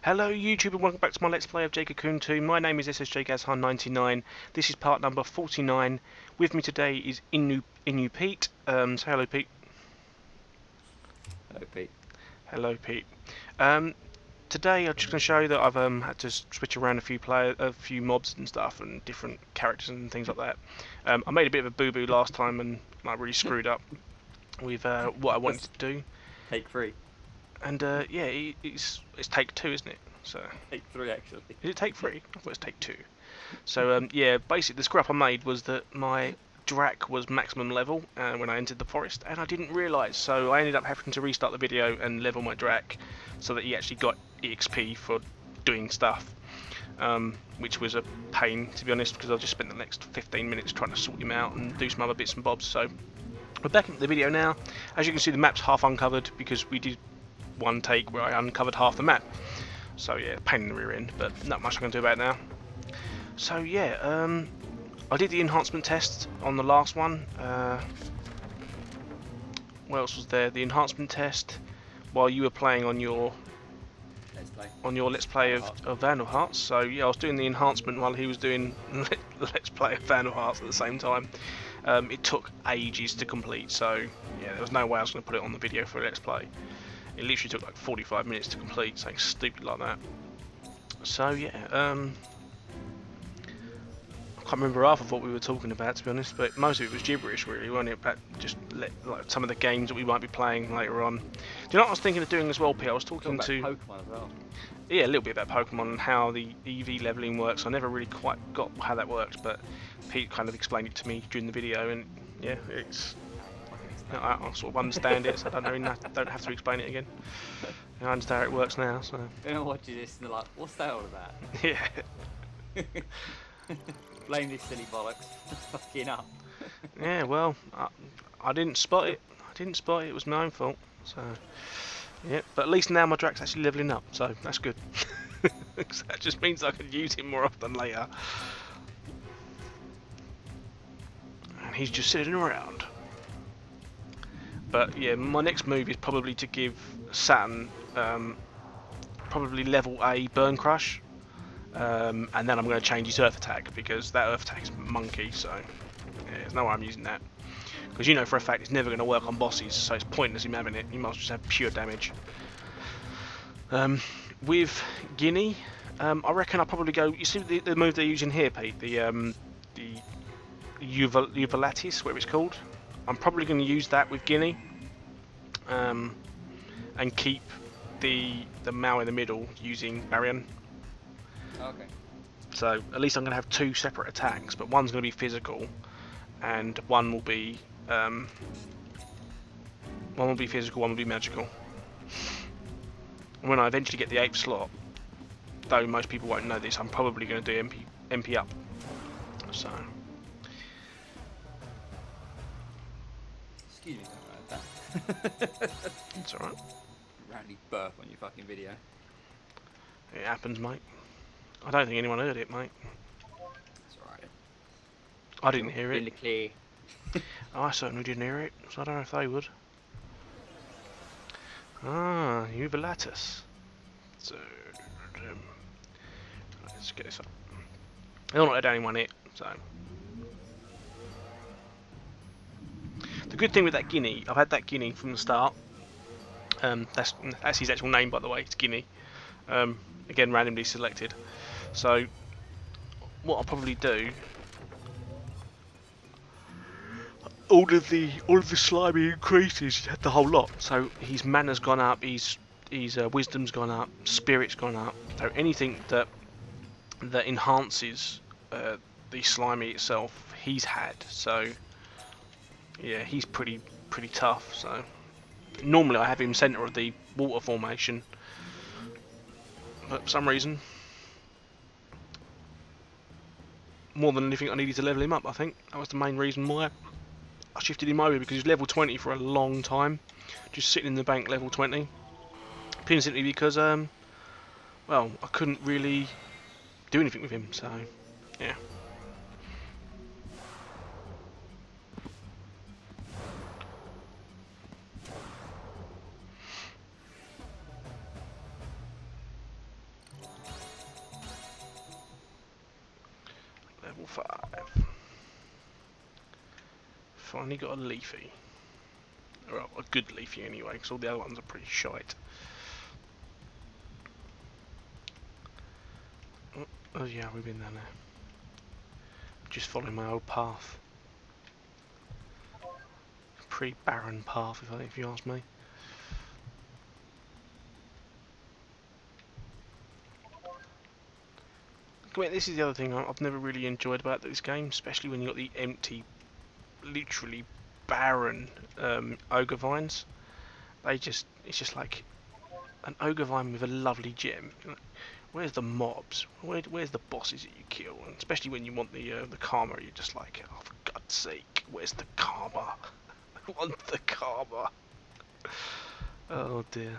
Hello YouTube and welcome back to my Let's Play of Jade Cocoon 2. My name is SSJGazhan99. This is part number 49. With me today is Inu Pete. Say hello Pete. Hello Pete. Hello Pete. Today I'm just going to show you that I've had to switch around a few mobs and stuff and different characters and things like that. I made a bit of a boo-boo last time and I really screwed up with what I wanted to do. Take 3. And yeah, it's take 2, isn't it? So Take 3 actually. is it take 3? I thought it was take 2. So yeah, basically the screw up I made was that my Drac was maximum level when I entered the forest, and I didn't realise. So I ended up having to restart the video and level my Drac so that he actually got EXP for doing stuff, which was a pain to be honest, because I just spent the next 15 minutes trying to sort him out and do some other bits and bobs. So we're back into the video now. As you can see, the map's half uncovered because we did one take where I uncovered half the map. So yeah, pain in the rear end, but not much I can do about it now. So yeah, I did the enhancement test on the last one. What else was there? The enhancement test while you were playing on your Let's Play of Vandal Hearts. So yeah, I was doing the enhancement while he was doing Let's Play of Vandal Hearts at the same time. It took ages to complete, so yeah, there was no way I was going to put it on the video for a Let's Play. It literally took like 45 minutes to complete, something stupid like that. So yeah, I can't remember half of what we were talking about to be honest, but most of it was gibberish really, wasn't it? About just like some of the games that we might be playing later on. Do you know what I was thinking of doing as well, Pete? I was talking to Pokemon as well. Yeah, a little bit about Pokemon and how the EV leveling works. I never really quite got how that worked, but Pete kind of explained it to me during the video, and yeah, I sort of understand it, so I don't have to explain it again. I understand how it works now, so. They're watching this and they're like, what's that all about? Yeah. Blame this silly bollocks. Fucking up. Yeah, well, I didn't spot it. It was my own fault. So, yeah, but at least now my Drac's actually leveling up, so that's good. That just means I can use him more often later. And he's just sitting around. But yeah, my next move is probably to give Saturn probably level A Burn Crush, and then I'm going to change his Earth Attack because that Earth Attack is monkey. So yeah, there's no way I'm using that because you know for a fact it's never going to work on bosses, so it's pointless him having it. You must just have pure damage. With Guinea, I reckon I'll probably go. You see the move they're using here, Pete? The Uvulatis, whatever it's called. I'm probably going to use that with Guinea, and keep the Mao in the middle using Barren. Okay. So at least I'm going to have 2 separate attacks, but one's going to be physical, and one will be physical, one will be magical. And when I eventually get the 8th slot, though most people won't know this, I'm probably going to do MP up. So. Excuse me, something like that. It's alright. Randomly burp on your fucking video. It happens, mate. I don't think anyone heard it, mate. That's alright. I didn't hear it. Really clear. I certainly didn't hear it, so I don't know if they would. Ah, Uvulatis. So, let's get this up. They'll not let anyone hit, so. The good thing with that Guinea, I've had that Guinea from the start. That's his actual name, by the way. It's Guinea. Again, randomly selected. So, what I'll probably do, all of the slimy increases, the whole lot. So his mana's gone up, his wisdom's gone up, spirit's gone up. So anything that enhances the slimy itself, he's had. So. Yeah, he's pretty tough. So normally I have him centre of the water formation, but for some reason, more than anything, I needed to level him up. I think that was the main reason why I shifted him over, because he was level 20 for a long time, just sitting in the bank level 20. Purely simply because well, I couldn't really do anything with him. So yeah. Level 5. Finally got a leafy. Well, a good leafy anyway, because all the other ones are pretty shite. Oh yeah, we've been down there. Just following my old path. Pretty barren path, if you ask me. I mean, this is the other thing I've never really enjoyed about this game, especially when you got the empty, literally barren ogre vines. It's just like an ogre vine with a lovely gem. Where's the mobs? Where's the bosses that you kill? And especially when you want the karma, you're just like, oh, for God's sake, where's the karma? I want the karma. Oh dear.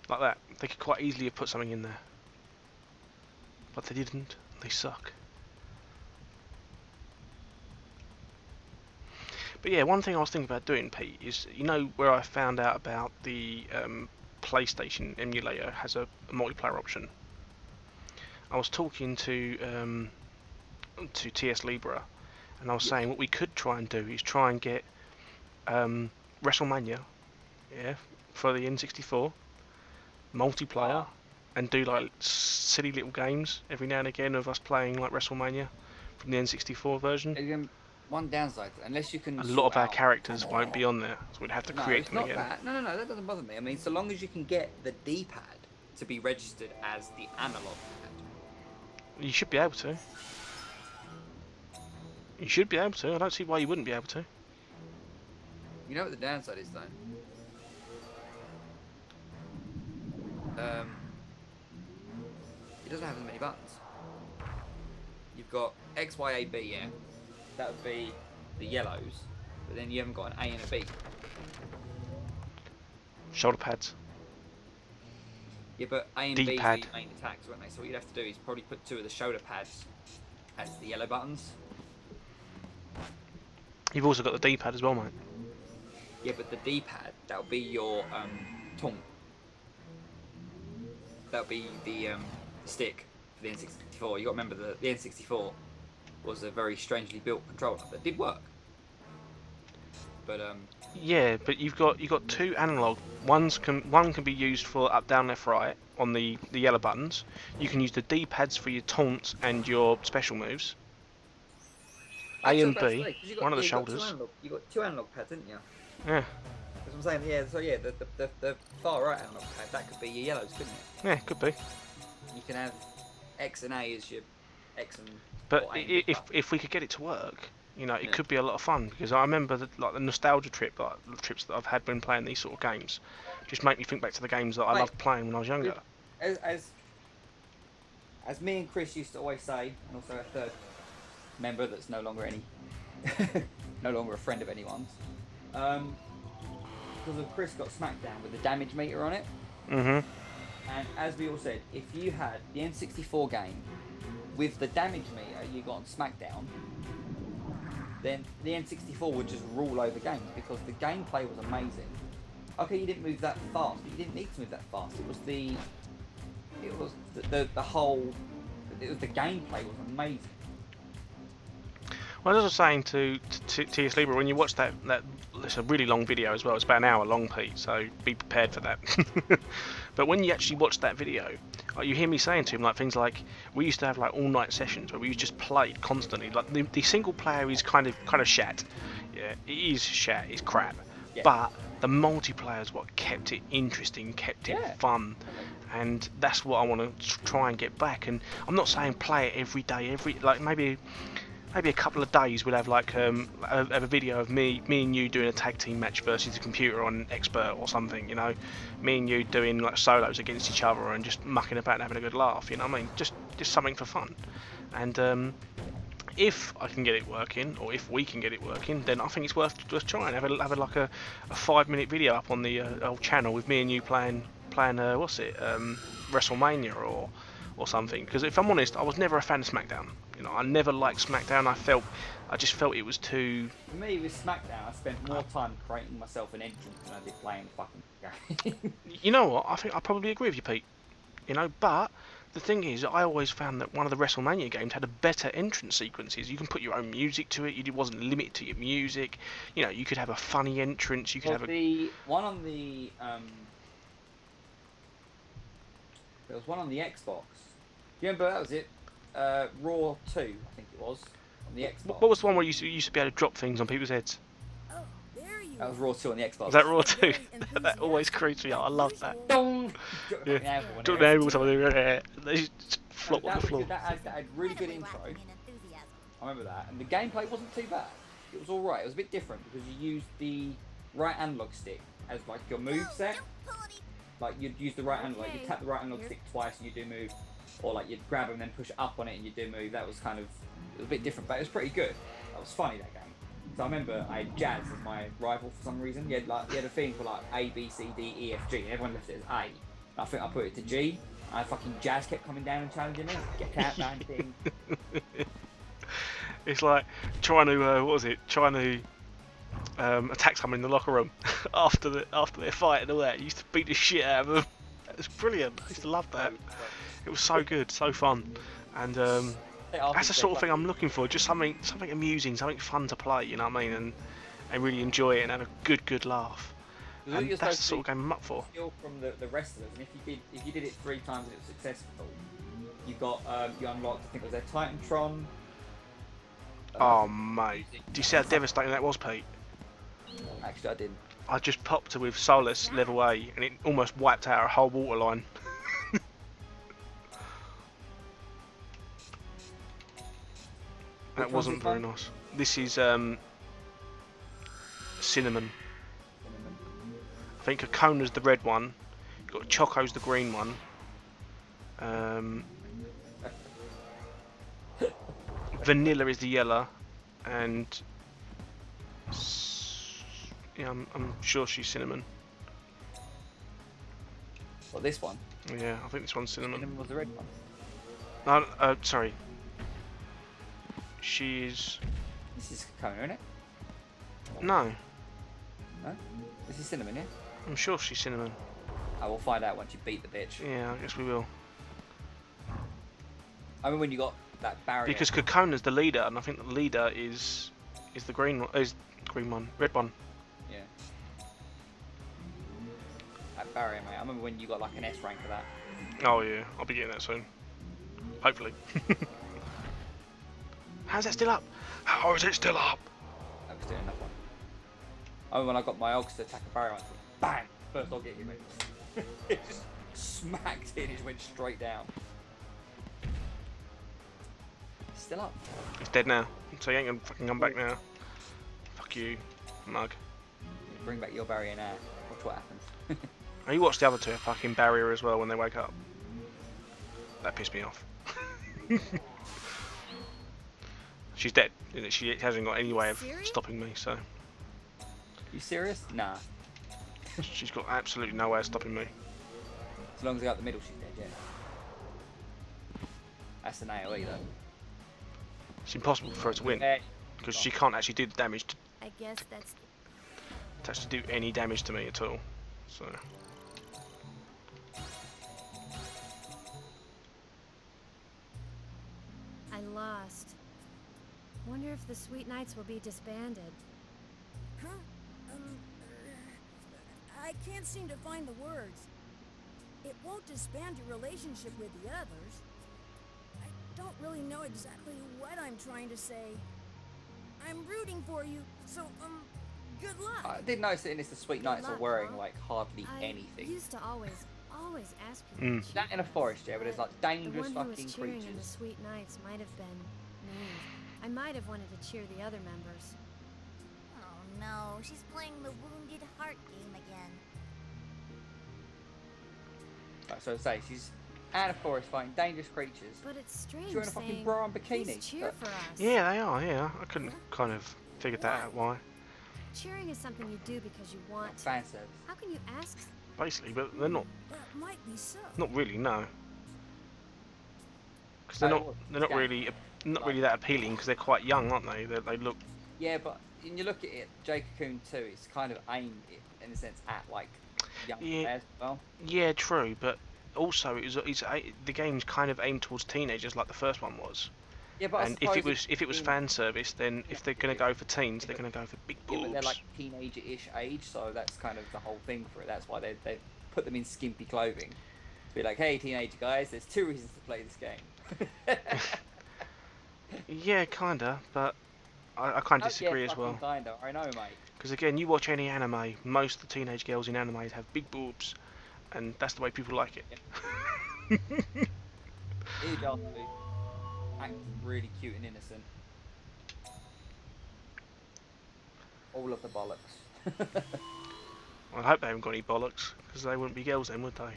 Like that. They could quite easily have put something in there. But they didn't. They suck. But yeah, one thing I was thinking about doing, Pete, is, you know where I found out about the PlayStation emulator has a multiplayer option? I was talking to TS Libra, and I was saying what we could try and do is try and get WrestleMania, yeah, for the N64 multiplayer, and do like silly little games every now and again of us playing like WrestleMania from the N64 version. Again, one downside, unless you can. A lot of our characters won't be on there, so we'd have to create them again. That. No, that doesn't bother me. I mean, so long as you can get the D-pad to be registered as the analog pad. You should be able to. You should be able to. I don't see why you wouldn't be able to. You know what the downside is, though? It doesn't have as many buttons. You've got X, Y, A, B, yeah? That would be the yellows, but then you haven't got an A and a B. Shoulder pads. Yeah, but A and B are your D-pad. main attacks, weren't they? So what you'd have to do is probably put 2 of the shoulder pads as the yellow buttons. You've also got the D-pad as well, mate. Yeah, but the D-pad, that'll be your taunt. That'll be the stick for the N64. You got to remember the N64 was a very strangely built controller that did work. But yeah, but you've got 2 analog. One can be used for up, down, left, right on the yellow buttons. You can use the D-pads for your taunts and your special moves. A and B, one of the shoulders. You got 2 analog pads, didn't you? Yeah. That's what I'm saying. Yeah. So yeah, the far right analog pad, that could be your yellows, couldn't it? Yeah, could be. You can have X and A as your X and. But if we could get it to work, you know, it could be a lot of fun, because I remember like the nostalgia trips that I've had when playing these sort of games, just make me think back to the games that I loved playing when I was younger. As me and Chris used to always say, and also a third member that's no longer no longer a friend of anyone's, because of Chris got SmackDown with the damage meter on it. Mhm. And as we all said, if you had the N64 game with the damage meter you got on SmackDown, then the N64 would just rule over games, because the gameplay was amazing. Okay, you didn't move that fast, but you didn't need to move that fast. It was the gameplay was amazing. Well, as I was saying to TS Libra, when you watch that, it's a really long video as well. It's about an hour long, Pete, so be prepared for that. But when you actually watch that video, you hear me saying to him like things like, we used to have like all-night sessions where we just played constantly. Like the single player is kind of shat. Yeah, it is shat. It's crap. Yeah. But the multiplayer is what kept it interesting, kept it fun. And that's what I want to try and get back. And I'm not saying play it every day, like maybe a couple of days we'll have like a video of me and you doing a tag team match versus the computer on Expert or something, you know, me and you doing like solos against each other and just mucking about and having a good laugh, you know what I mean, just something for fun. And if I can get it working, or if we can get it working, then I think it's worth trying. Have like a 5-minute video up on the old channel with me and you playing WrestleMania or something. Because if I'm honest, I was never a fan of SmackDown. You know, I never liked SmackDown. I just felt it was too. For me, with SmackDown, I spent more time creating myself an entrance than I did playing the fucking game. You know what? I think I probably agree with you, Pete. You know, but the thing is, I always found that one of the WrestleMania games had a better entrance sequences. You can put your own music to it. It wasn't limited to your music. You know, you could have a funny entrance. You could have the one on the there was one on the Xbox. Do you remember that was it? Raw 2, I think it was, on the Xbox. What was the one where you used to be able to drop things on people's heads? Oh, there you That was Raw 2 on the Xbox. Was that Raw 2? That always creeps me out. I love that. Yeah. Drop the nail or something. They just flop on the floor. That had really good intro. I remember that. And the gameplay wasn't too bad. It was alright. It was a bit different because you used the right analog stick as like your move set. Like you'd use the right analog, like you'd tap the right analog stick twice and you do move. Or like you'd grab and then push up on it and you do move. That was kind of, it was a bit different, but it was pretty good. That was funny, that game. So I remember I had Jazz as my rival for some reason. He had a thing for like A, B, C, D, E, F, G, and everyone left it as A. And I think I put it to G. And fucking Jazz kept coming down and challenging me. Get out, man, thing. It's like trying to attack someone in the locker room after their fight and all that. You used to beat the shit out of them. It was brilliant. I used to love that. It was so good, so fun, and that's the sort of thing I'm looking for. Just something amusing, something fun to play. You know what I mean? And really enjoy it and have a good laugh. And that's the sort of game I'm up for. From the wrestlers, and if you did it 3 times and it was successful, you got you unlocked. I think it was their Titantron. Oh mate, do you see how devastating that was, Pete? Actually, I didn't. I just popped her with Solus level A, and it almost wiped out a whole water line. That wasn't very nice. This is cinnamon. I think Cocona's the red one. You've got Choco's the green one. Vanilla is the yellow, and yeah, I'm sure she's cinnamon. Well, this one. Yeah, I think this one's cinnamon. Cinnamon was the red one. No, sorry. She's. This is Cocona, isn't it? No. No? This is cinnamon, yeah? I'm sure she's cinnamon. I will find out once you beat the bitch. Yeah, I guess we will. I mean, when you got that barrier. Because Cocona's the leader, and I think the leader is the green one. Is green one, red one. Yeah. That barrier, mate. I remember when you got like an S rank for that. Oh yeah, I'll be getting that soon. Hopefully. How's that still up? How is it still up? I was doing that one. I remember when I got my Ogs to attack a barrier, I went, bang! First Og hit you, mate. It just smacked it and it just went straight down. It's still up. It's dead now, so you ain't gonna fucking come back now. Fuck you, mug. Bring back your barrier now. Watch what happens. Oh, you watch the other two fucking barrier as well when they wake up. That pissed me off. She's dead. She hasn't got any way of stopping me, so. You serious? Nah. She's got absolutely no way of stopping me. As long as I got the middle, she's dead, yeah. That's an AoE though. It's impossible for her to win because she can't actually do the damage to I guess that's. To actually do any damage to me at all. So. I lost. Wonder if the Sweet Knights will be disbanded. Huh? I can't seem to find the words. It won't disband your relationship with the others. I don't really know exactly what I'm trying to say. I'm rooting for you, so, good luck. I did notice that in this, the Sweet Knights are wearing, like, hardly anything. I used to always ask you. That in a forest, yeah, but there's, like, dangerous the one who fucking was cheering creatures. in the Sweet Knights might have been me. I might have wanted to cheer the other members. Oh no, she's playing the Wounded Heart game again. Right, so to say, she's out of forest fighting dangerous creatures. But it's strange She's wearing a fucking saying, bra and bikini. "Please cheer for us." Yeah, they are. Yeah, I couldn't kind of figure that out why. Cheering is something you do because you want to. Fan service. How can you ask? Basically, but they're not. That might be so. Not really, no. Because they're not really not Like, really that appealing because they're quite young, aren't they? They look. yeah, but when you look at it, Jade Cocoon 2, it's kind of aimed in a sense at like young Yeah, players as well. yeah, true, but also the game's kind of aimed towards teenagers like the first one was. Yeah, but I And if suppose it was fan service, then if they're going to go for teens, they're going to go for big yeah, but they're like boobs. teenager-ish age, so that's kind of the whole thing for it. That's why they put them in skimpy clothing. To be like, hey, teenager guys, there's 2 reasons to play this game. Yeah, kinda, but I kind of disagree yeah, as well. Kinda, I know, mate. Because again, you watch any anime, most of the teenage girls in anime have big boobs, and that's the way people like it. Huge after act really cute and innocent. All of the bollocks. I hope they haven't got any bollocks, because they wouldn't be girls then, would they?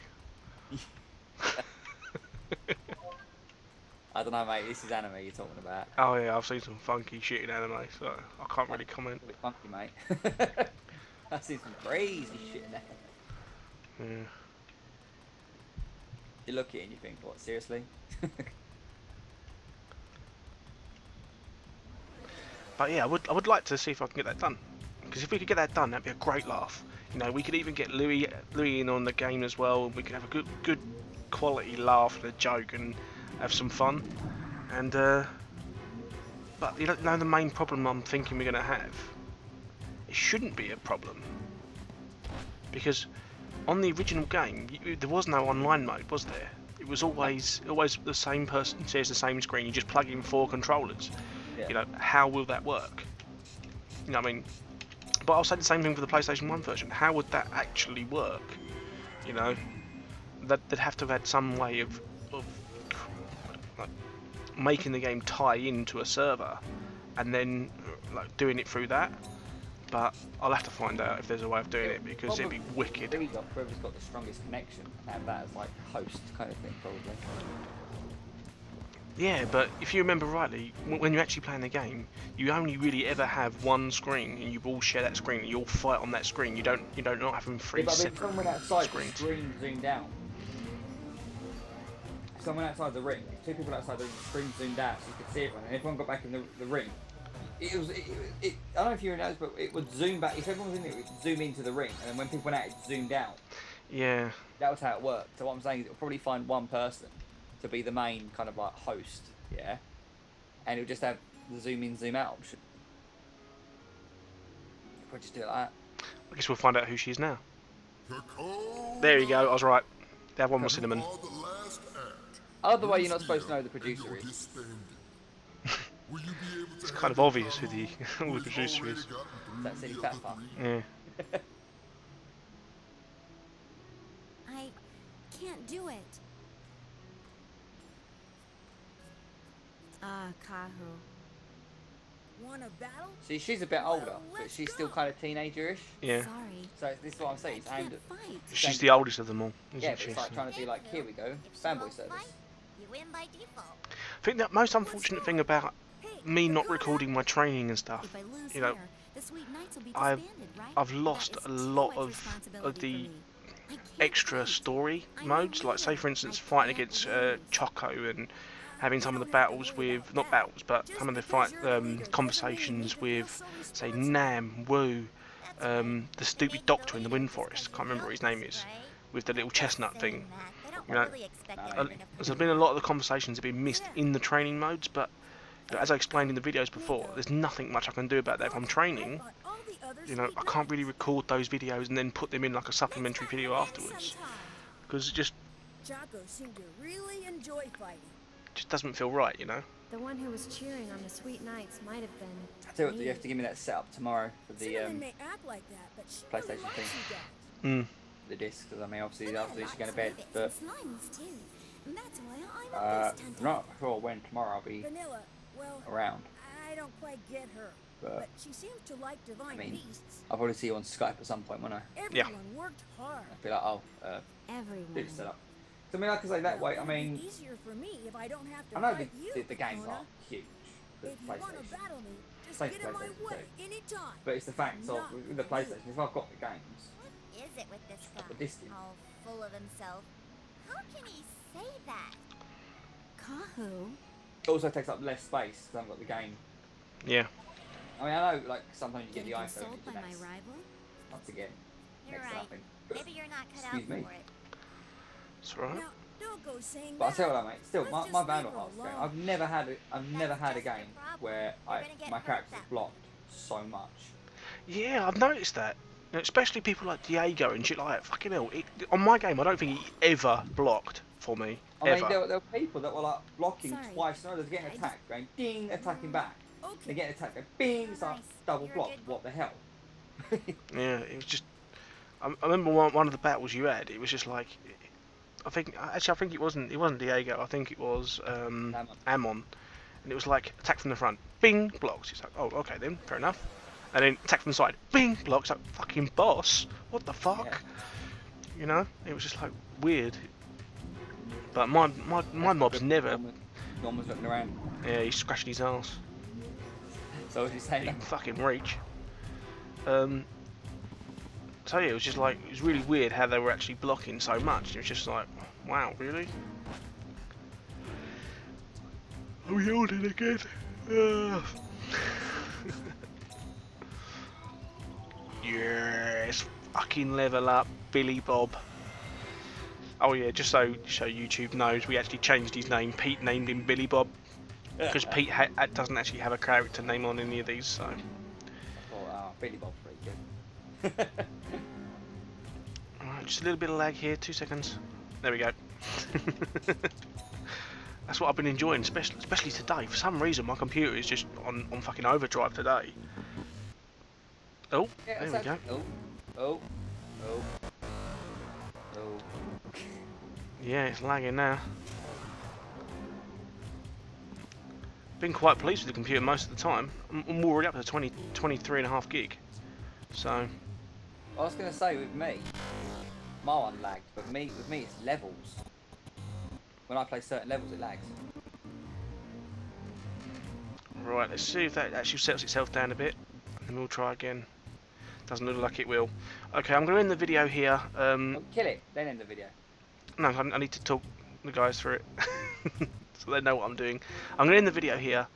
I don't know, mate. This is anime you're talking about. Oh yeah, I've seen some funky shit in anime, so I can't really comment. A bit funky, mate. I've seen some crazy shit in there. Yeah. You look at it and you think, what, seriously? But yeah, I would like to see if I can get that done. Because if we could get that done, that'd be a great laugh. You know, we could even get Louis in on the game as well. And we could have a good quality laugh and a joke and have some fun. And but you know the main problem I'm thinking we're going to have. It shouldn't be a problem because on the original game there was no online mode, was there? It was always the same person shares the same screen. You just plug in 4 controllers. Yeah. You know, how will that work? You know, I mean, but I'll say the same thing for the PlayStation 1 version. How would that actually work? You know, they'd have to have had some way of like, making the game tie into a server and then like doing it through that. But I'll have to find out if there's a way of doing it because it'd be wicked. Whoever's got the strongest connection and have that as like host kind of thing, probably. Yeah, but if you remember rightly, when you're actually playing the game, you only really ever have one screen, and you all share that screen, and you all fight on that screen. You don't not having 3 Yeah, but I mean, separate someone outside screens. the screen zoomed out. Someone outside the ring, 2 people outside the screen zoomed out, so you could see everyone, and everyone got back in the ring. I don't know if you noticed, but it would zoom back. If everyone was in it, it would zoom into the ring, and then when people went out, it zoomed out. Yeah. That was how it worked. So what I'm saying is, it'll probably find one person to be the main kind of like host, yeah, and it'll just have the zoom in, zoom out option. We'll just do it like that. I guess we'll find out who she is now. There you go. I was right. They have one more cinnamon. Other way, you're not supposed to know who the producer is. It's kind of obvious who the who the producer is. That silly fat fuck. Yeah. I can't do it. Ah, Kahu. Want a battle? See, she's a bit older, but she's still kind of teenager-ish. Yeah. Sorry. So this is what I'm saying. It's I aimed can't at. fight. She's the oldest of them all, isn't Yeah, but she? it's like trying to be like, here we go, fanboy service. You win by default. I think the most unfortunate thing about me not recording my training and stuff, If I lose you know, here, the Sweet Knights will be I've disbanded, right? I've That lost is a too lot much of responsibility the for me. I can't extra fight. story I'm modes, like say weak. for instance I fighting can't against lose. Choco and having some of the battles with, not battles, but some of the conversations with, say, Nam, Wu, the stupid doctor in the Wind Forest, can't remember what his name is, with the little chestnut thing. You know, there's been a lot of the conversations have been missed in the training modes, but you know, as I explained in the videos before, there's nothing much I can do about that. If I'm training, you know, I can't really record those videos and then put them in like a supplementary video afterwards, because it just Chaco seemed to really enjoy fighting. doesn't feel right, you know. The one who was cheering on the Sweet Knights might have been. I tell you what, you have to give me that setup tomorrow for the Cinnamon may act like that, but she really PlayStation likes thing. you guys. The disc, because I mean, obviously after this you're going to bed, but Slimes too. And that's why I'm always not sure when tomorrow I'll be Vanilla, well, around. I don't quite get her, but she seems to like divine I mean, beasts. I'll probably see you on Skype at some point, won't I? Everyone worked hard. I'll be like, oh, do Everyone. the setup. So I mean, like I say, that way, I mean, Easier for me if I don't have to I know fight you, the games Fiona. are huge for If you want to PlayStation, battle me, just Same get in my PlayStation way anytime. but it's the fact of Not with the PlayStation, if I've got the games, What is it with this guy? the disc in. All full of himself. How can he say that? Kahu. It also takes up less space because I've got the game. Yeah. I mean, I know, like, sometimes you get Getting the iPhone consoled by my internet. rival? Once again, You're next to right. nothing. Maybe you're not cut out Excuse me. for it. That's right. Now, don't go saying But I that. tell you what, mate. Still, Let's my just leave Vandal her Hearts game. alone. I've never had a just your game problem. where You're gonna get my hurt character's that blocked so much. Yeah, I've noticed that. You know, especially people like Diego and shit like that. Fucking hell. On my game, I don't think he ever blocked for me. I mean, Ever. there were people that were like blocking Sorry. twice. No, they're getting attacked, going ding, attacking back. They're Okay. getting attacked, going bing, it's like Nice. double You're a blocked. good What the hell? Yeah, it was just. I remember one of the battles you had. It was just like, I think it wasn't Diego. I think it was Amon, and it was like attack from the front, bing, blocks. It's like, oh, okay then, fair enough. And then attack from the side, bing, blocks. Like, fucking boss, what the fuck? Yeah. You know, it was just like weird. But my mob's never. Norm was looking around. Yeah, he's scratching his ass. So was he saying He that? can fucking reach. So yeah, it was just like, it was really weird how they were actually blocking so much. It was just like, wow, really? Are we holding again? Yes, fucking level up, Billy Bob. Oh yeah, just so YouTube knows, we actually changed his name. Pete named him Billy Bob because Pete doesn't actually have a character name on any of these. So. Oh, Billy Bob's pretty good. Alright, just a little bit of lag here. 2 seconds. There we go. That's what I've been enjoying, especially today. For some reason, my computer is just on fucking overdrive today. Oh, Yeah, there we go. Oh. Yeah, it's lagging now. Been quite pleased with the computer most of the time. I'm already up to 23.5 gig. So, I was gonna say with me, my one lagged, but with me it's levels. When I play certain levels, it lags. right, let's see if that actually settles itself down a bit. And we'll try again. Doesn't look like it will. Okay, I'm going to end the video here. Kill it, then end the video. No, I need to talk the guys through it. So they know what I'm doing. I'm going to end the video here.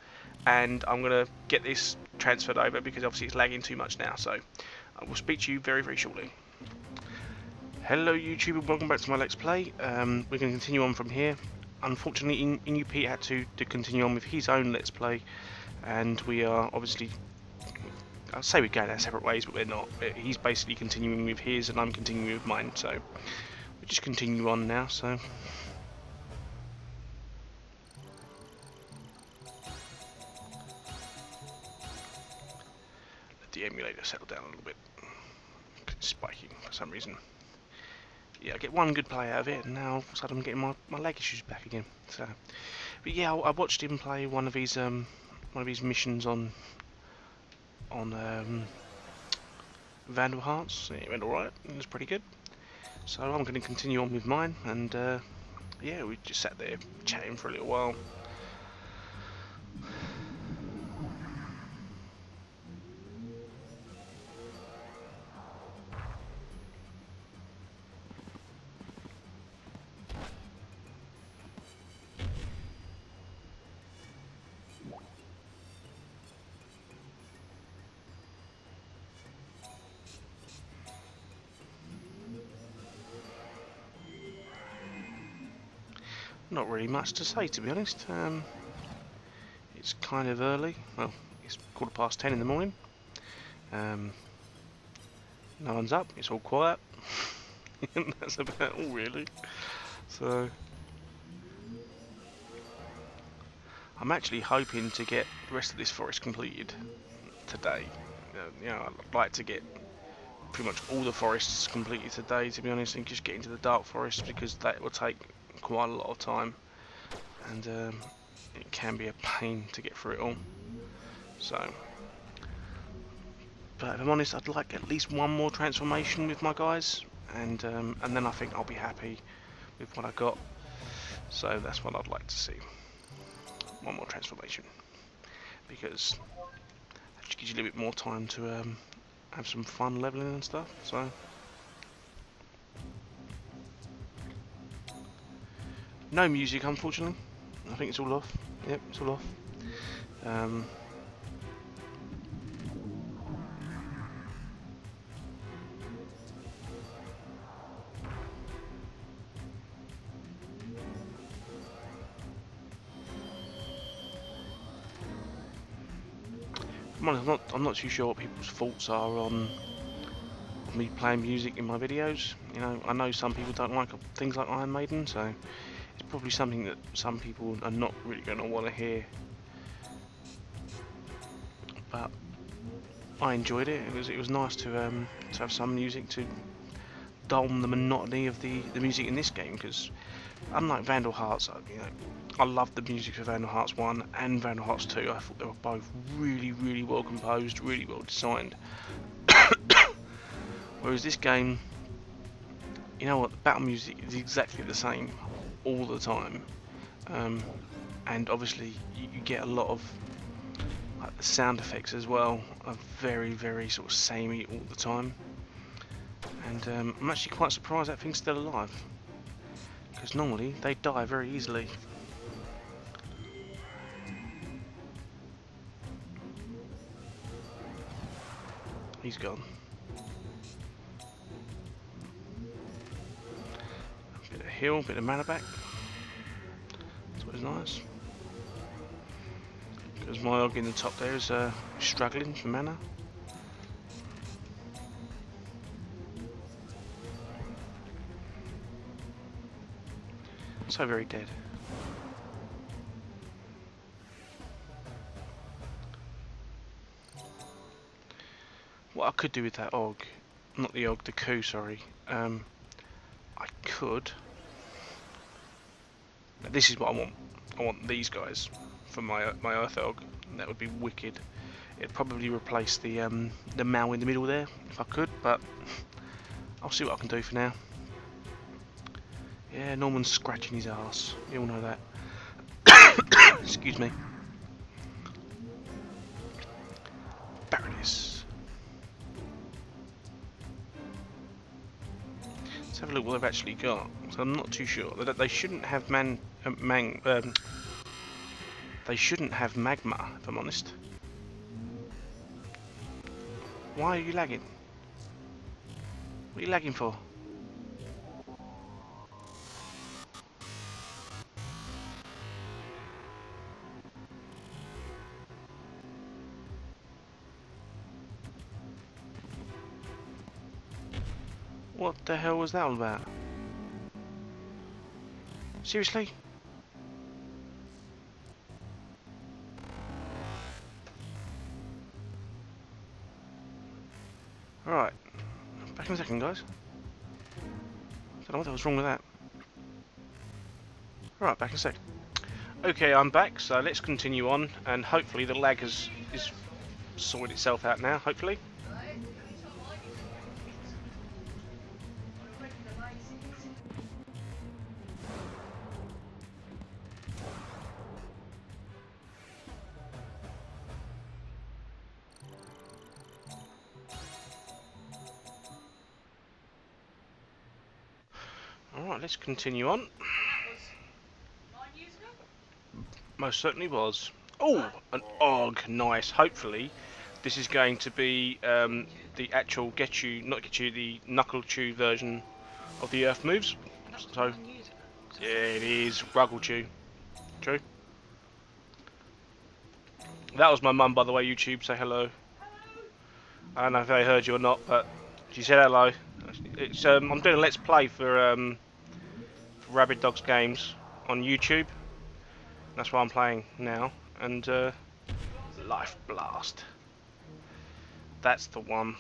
And I'm going to get this transferred over because obviously it's lagging too much now. So I will speak to you very, very shortly. Hello YouTube and welcome back to my Let's Play. We're going to continue on from here. Unfortunately, Inu Pete had to continue on with his own Let's Play. And we are obviously... I'll say we're going our separate ways, but we're not. He's basically continuing with his and I'm continuing with mine. So we'll just continue on now. So... let the emulator settle down a little bit. It's spiking for some reason. Yeah, I get one good play out of it, and now all of a sudden I'm getting my leg issues back again. So, but yeah, I watched him play one of his missions on Vandal Hearts. It went alright. It was pretty good. So I'm going to continue on with mine, and yeah, we just sat there chatting for a little while. Not really much to say, to be honest. It's kind of early. Well, it's 10:15 in the morning. No one's up. It's all quiet. And that's about all, really. So I'm actually hoping to get the rest of this forest completed today. You know, I'd like to get pretty much all the forests completed today, to be honest, and just get into the dark forest because that will take quite a lot of time, and it can be a pain to get through it all. So, but if I'm honest, I'd like at least one more transformation with my guys, and then I think I'll be happy with what I got. So that's what I'd like to see. One more transformation, because that just gives you a little bit more time to have some fun leveling and stuff. So. No music, unfortunately. I think it's all off. Yep, it's all off. Um, I'm not too sure what people's thoughts are on me playing music in my videos. You know, I know some people don't like things like Iron Maiden, so it's probably something that some people are not really going to want to hear. But I enjoyed it. It was nice to have some music to dull the monotony of the music in this game, because unlike Vandal Hearts, you know, I loved the music for Vandal Hearts 1 and Vandal Hearts 2. I thought they were both really well composed, really well designed. Whereas this game, you know what, the battle music is exactly the same all the time. And obviously you get a lot of like, the sound effects as well are very sort of samey all the time. And I'm actually quite surprised that thing's still alive, because normally they die very easily. He's gone. A bit of heal, bit of mana back. That's what is nice. Because my Og in the top there is struggling for mana. So very dead. What I could do with that Og, not the Og, the coup, sorry. I could. This is what I want. I want these guys for my Earth Og. That would be wicked. It'd probably replace the Mao in the middle there if I could, but I'll see what I can do for now. Yeah, Norman's scratching his ass. You all know that. Excuse me. Barren. Let's have a look what they've actually got. So I'm not too sure. They shouldn't have they shouldn't have magma, if I'm honest. Why are you lagging? What are you lagging for? What the hell was that all about? Seriously? Alright. Back in a second, guys. Don't know what the hell's wrong with that. Alright, back in a sec. Okay, I'm back, so let's continue on, and hopefully the lag is sorted itself out now, hopefully. Alright, let's continue on. Most certainly was. Oh, an Og, nice. Hopefully, this is going to be the actual the Knuckle Chew version of the Earth moves. So, yeah, it is Ruggle Chew. True. That was my mum, by the way. YouTube, say hello. I don't know if they heard you or not, but she said hello. It's I'm doing a Let's Play for RabbidDogsGames on YouTube. That's what I'm playing now, and Life Blast. That's the one.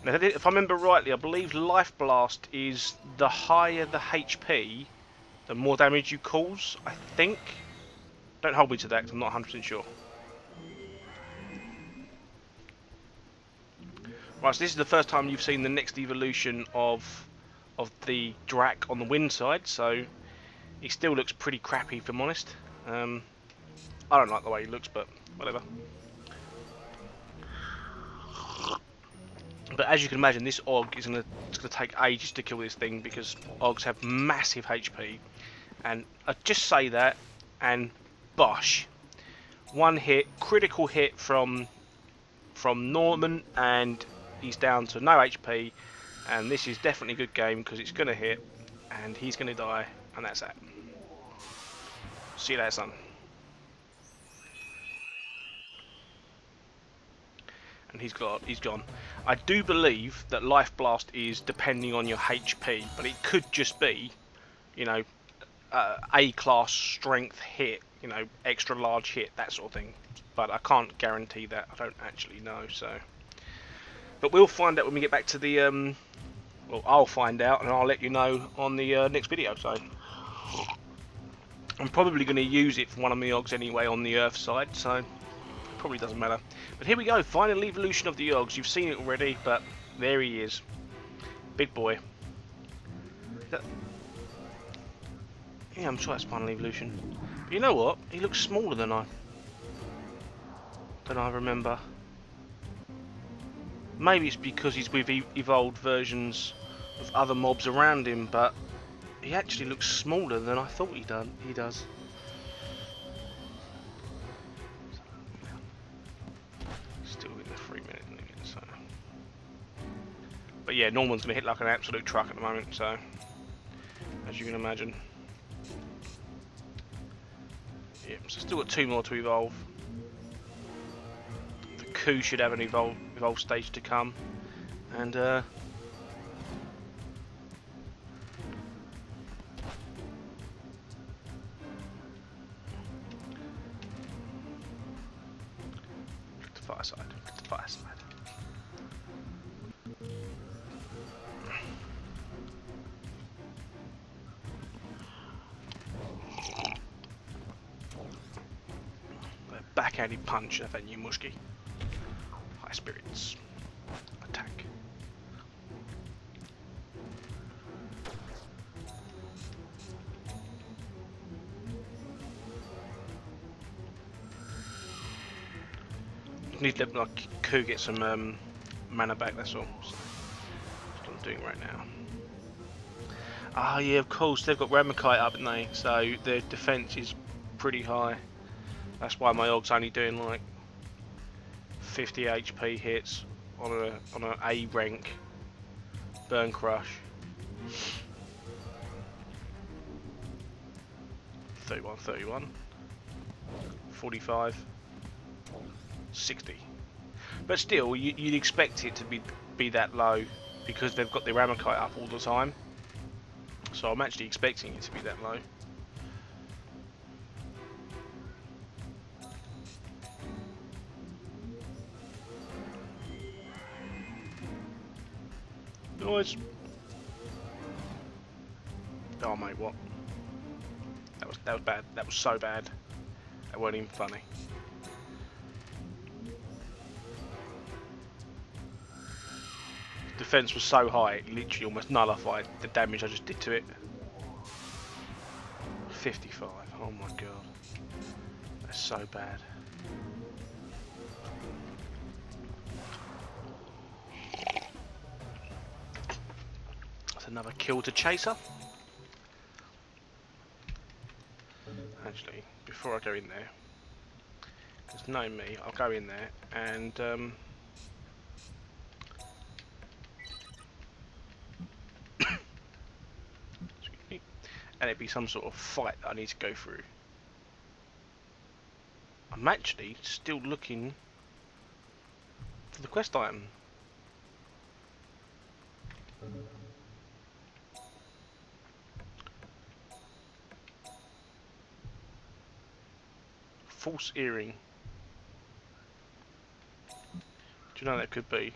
Now, if I remember rightly, I believe Life Blast is the higher the HP, the more damage you cause, I think. Don't hold me to that, 'cause I'm not 100% sure. Right, so this is the first time you've seen the next evolution of the Drac on the wind side, so he still looks pretty crappy, if I'm honest. I don't like the way he looks, but whatever. But as you can imagine, this Og is gonna take ages to kill this thing, because Ogs have massive HP, and I just say that, and bosh. One hit, critical hit from Norman, and he's down to no HP. And this is definitely a good game because it's going to hit, and he's going to die, and that's that. See you later, son. And he's gone. I do believe that Life Blast is depending on your HP, but it could just be, you know, A-class strength hit, you know, extra large hit, that sort of thing. But I can't guarantee that. I don't actually know, so. But we'll find out when we get back to the, well, I'll find out and I'll let you know on the next video, so. I'm probably going to use it for one of my Yogs anyway on the Earth side, so it probably doesn't matter. But here we go, final evolution of the Yogs. You've seen it already, but there he is. Big boy. Yeah, I'm sure that's final evolution. But you know what? He looks smaller than I remember. Maybe it's because he's with evolved versions of other mobs around him, but he actually looks smaller than I thought he does. Still in the 3 minute limit, so. But yeah, Norman's gonna hit like an absolute truck at the moment, so as you can imagine. Yeah, so still got 2 more to evolve. The coup should have an evolve stage to come, and fireside. Backhanded punch of that new Mushki. High spirits. Attack. Need to let my coup get some mana back, that's all. So, that's what I'm doing right now. Ah, yeah, of course, they've got Ramakite up, haven't they? So their defense is pretty high. That's why my Og's only doing like 50 HP hits on a A rank burn crush. 31, 45, 60. But still, you'd expect it to be that low because they've got their Ramakite up all the time. So I'm actually expecting it to be that low. Noise. Oh mate, what? That was bad. That was so bad. That wasn't even funny. Defense was so high, it literally almost nullified the damage I just did to it. 55. Oh my god. That's so bad. That's another kill to Chaser. Actually, before I go in there, because knowing me, I'll go in there and and it'd be some sort of fight that I need to go through. I'm actually still looking for the quest item. False earring. Do you know that could be?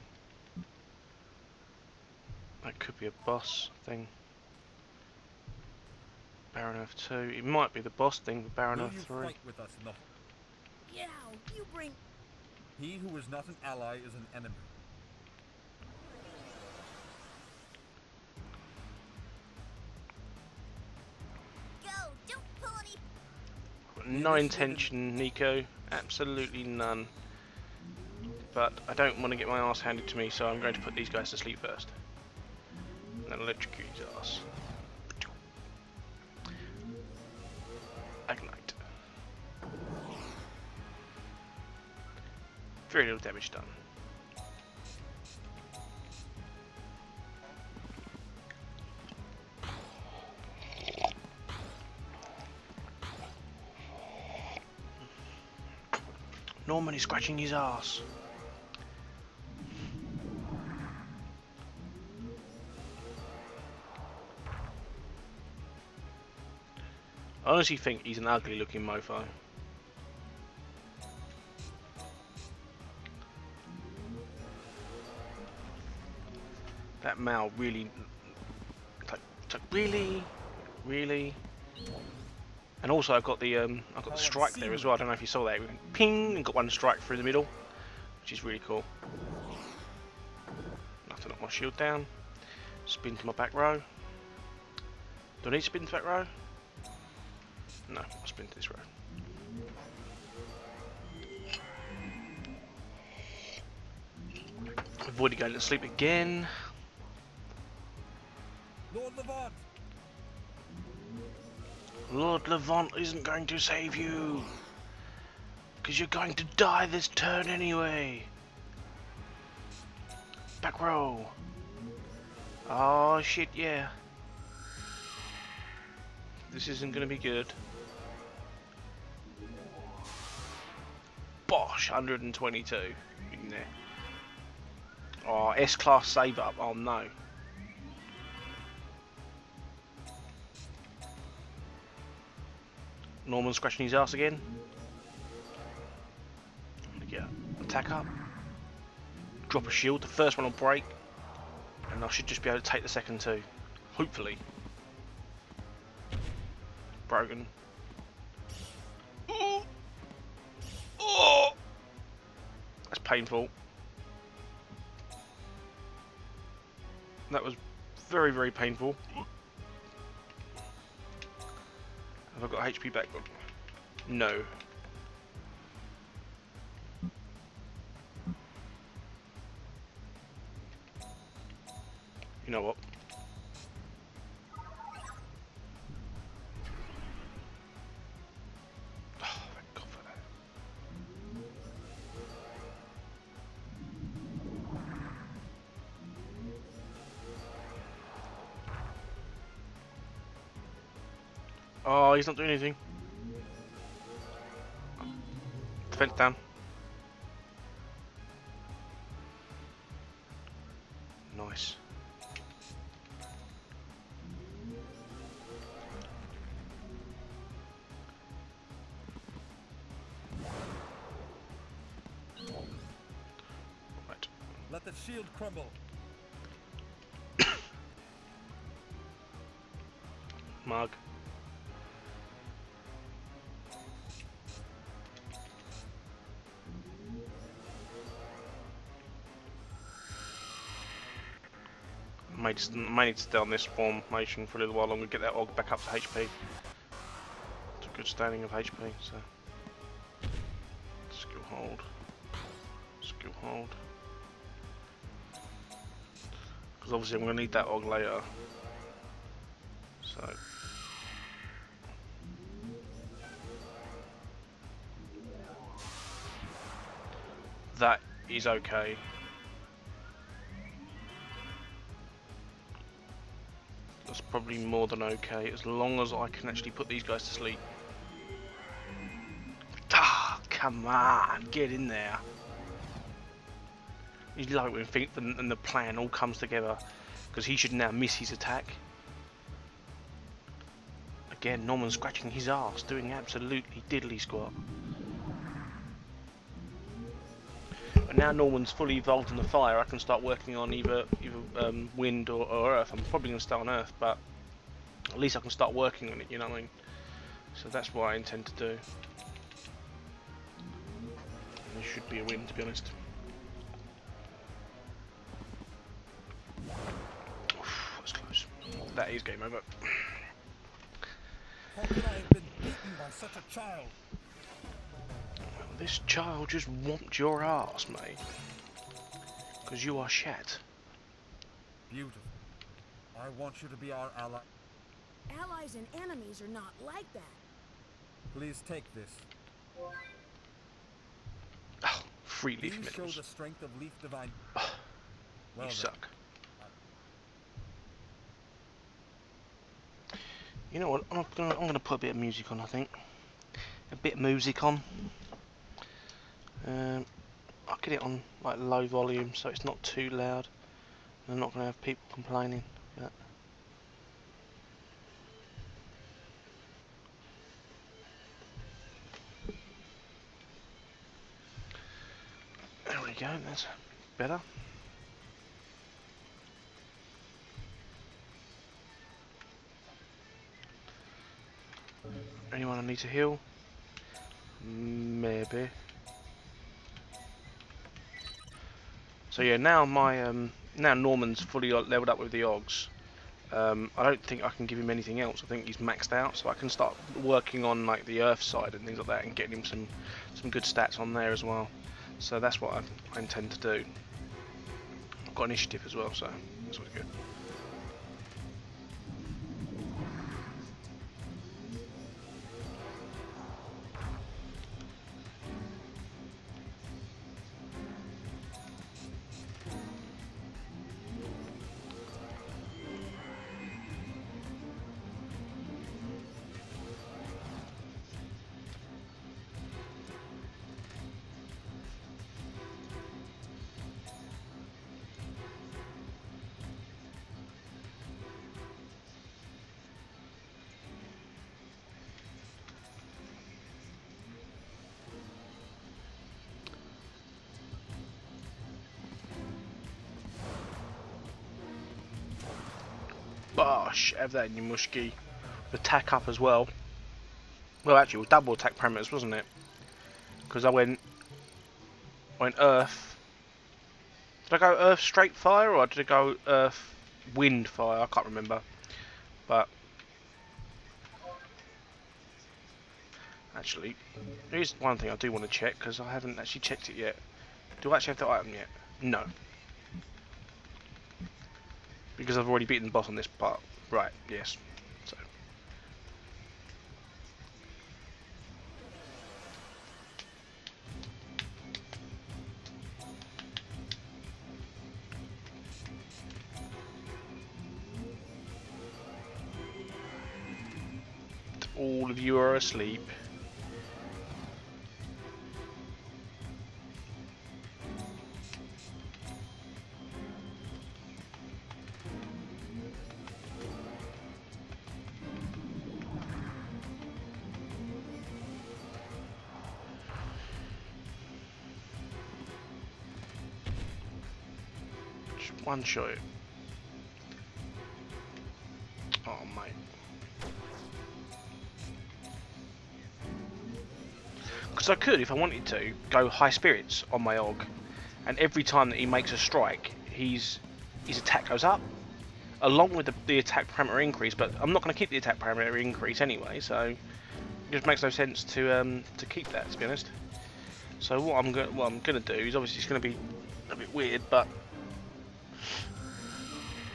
That could be a boss thing. Barren Earth 2. It might be the boss thing with Barren Earth 3. Fight with us, no. Yeah, you bring... He who is not an ally is an enemy. Go! Don't pull any... No intention, Nico. Absolutely none. But I don't want to get my ass handed to me, so I'm going to put these guys to sleep first. And then electrocute his ass. Ignite. Very little damage done. Norman is scratching his ass. I honestly think he's an ugly looking mofo. That Mal really, really. And also I've got the strike there as well. I don't know if you saw that. We went ping and got one strike through the middle, which is really cool. Enough to knock my shield down. Spin to my back row. Do I need to spin to back row? No, I'll spin to this row. Avoided going to sleep again. Lord Levant! Lord Levant isn't going to save you, because you're going to die this turn anyway. Back row. Oh shit, yeah. This isn't going to be good. Bosh, 122 in there. Oh, S-class save up. Oh no. Norman scratching his ass again. Yeah, attack up. Drop a shield. The first one will break, and I should just be able to take the second two. Hopefully. Broken. Oh! Oh! That's painful. That was very, very painful. Have I got HP back? No. You know what? Oh, thank God for that. Oh, he's not doing anything. Defense down. Nice. Right. Let the shield crumble. Mug. May need to stay on this formation for a little while longer, get that Og back up to HP. It's a good standing of HP, so. Skill hold. Skill hold. Because obviously I'm going to need that Og later. So. That is okay. That's probably more than okay, as long as I can actually put these guys to sleep. Ah, come on, get in there. You like when the plan all comes together, because he should now miss his attack. Again, Norman scratching his ass, doing absolutely diddly squat. But now Norman's fully evolved in the fire, I can start working on either wind or earth. I'm probably going to start on earth, but at least I can start working on it, you know what I mean? So that's what I intend to do. There should be a win, to be honest. Oof, that's close. That is game over. How could I have been beaten by such a child? This child just whomped your ass, mate. Because you are shat. Beautiful. I want you to be our ally. Allies and enemies are not like that. Please take this. Oh, 3 leafy You show minerals. the strength of leaf divine. You Well then, suck. You know what? I'm gonna put a bit of music on. I think a bit of music on. I'll get it on like low volume so it's not too loud. I'm not gonna have people complaining. But there we go. That's better. Anyone I need to heal? Maybe. So yeah, now my now Norman's fully leveled up with the Ogs. I don't think I can give him anything else. I think he's maxed out, so I can start working on like the Earth side and things like that, and getting him some good stats on there as well. So that's what I intend to do. I've got initiative as well, so that's really good. Bosh, have that in your mushki. Attack up as well. Well, actually, it was double attack parameters, wasn't it? Because I went Earth. Did I go Earth straight fire or did I go Earth wind fire? I can't remember. But actually, here's one thing I do want to check because I haven't actually checked it yet. Do I actually have the item yet? No. Because I've already beaten the boss on this part. Right, yes. So. All of you are asleep. One shot. Oh mate. Because I could, if I wanted to, go high spirits on my Og, and every time that he makes a strike, his attack goes up, along with the attack parameter increase. But I'm not going to keep the attack parameter increase anyway, so it just makes no sense to keep that, to be honest. So what I'm gonna do is, obviously it's going to be a bit weird, but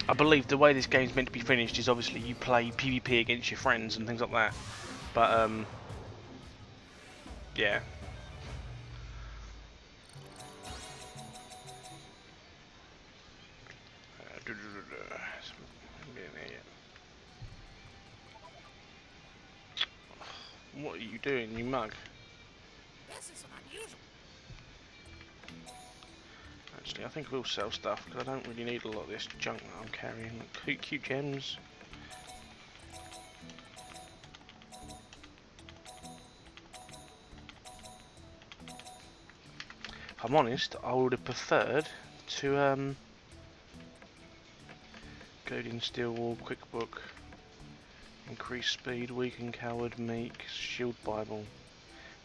I believe the way this game's meant to be finished is obviously you play PvP against your friends and things like that. But yeah. What are you doing, you mug? This is unusual. Actually, I think we'll sell stuff because I don't really need a lot of this junk that I'm carrying. Cute gems. If I'm honest, I would have preferred to Goading Steel Wall, Quick Book, Increase Speed, Weaken Coward, Meek, Shield Bible.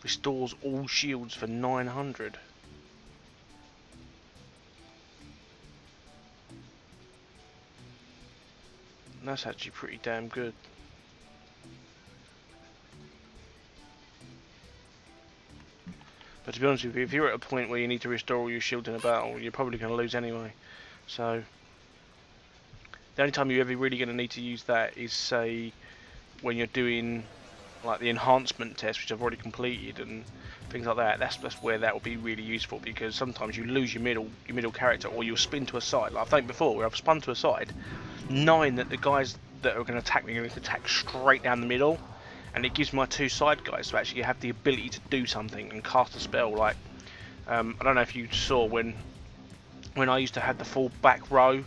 Restores all shields for 900. That's actually pretty damn good. But to be honest with you, if you're at a point where you need to restore all your shields in a battle, you're probably going to lose anyway. So the only time you're ever really going to need to use that is, say, when you're doing like the enhancement test, which I've already completed, and things like that, that's where that will be really useful, because sometimes you lose your middle character, or you'll spin to a side. Like I've done before, where I've spun to a side, knowing that the guys that are going to attack me are going to attack straight down the middle, and it gives my two side guys to actually have the ability to do something and cast a spell. Like I don't know if you saw when I used to have the full back row,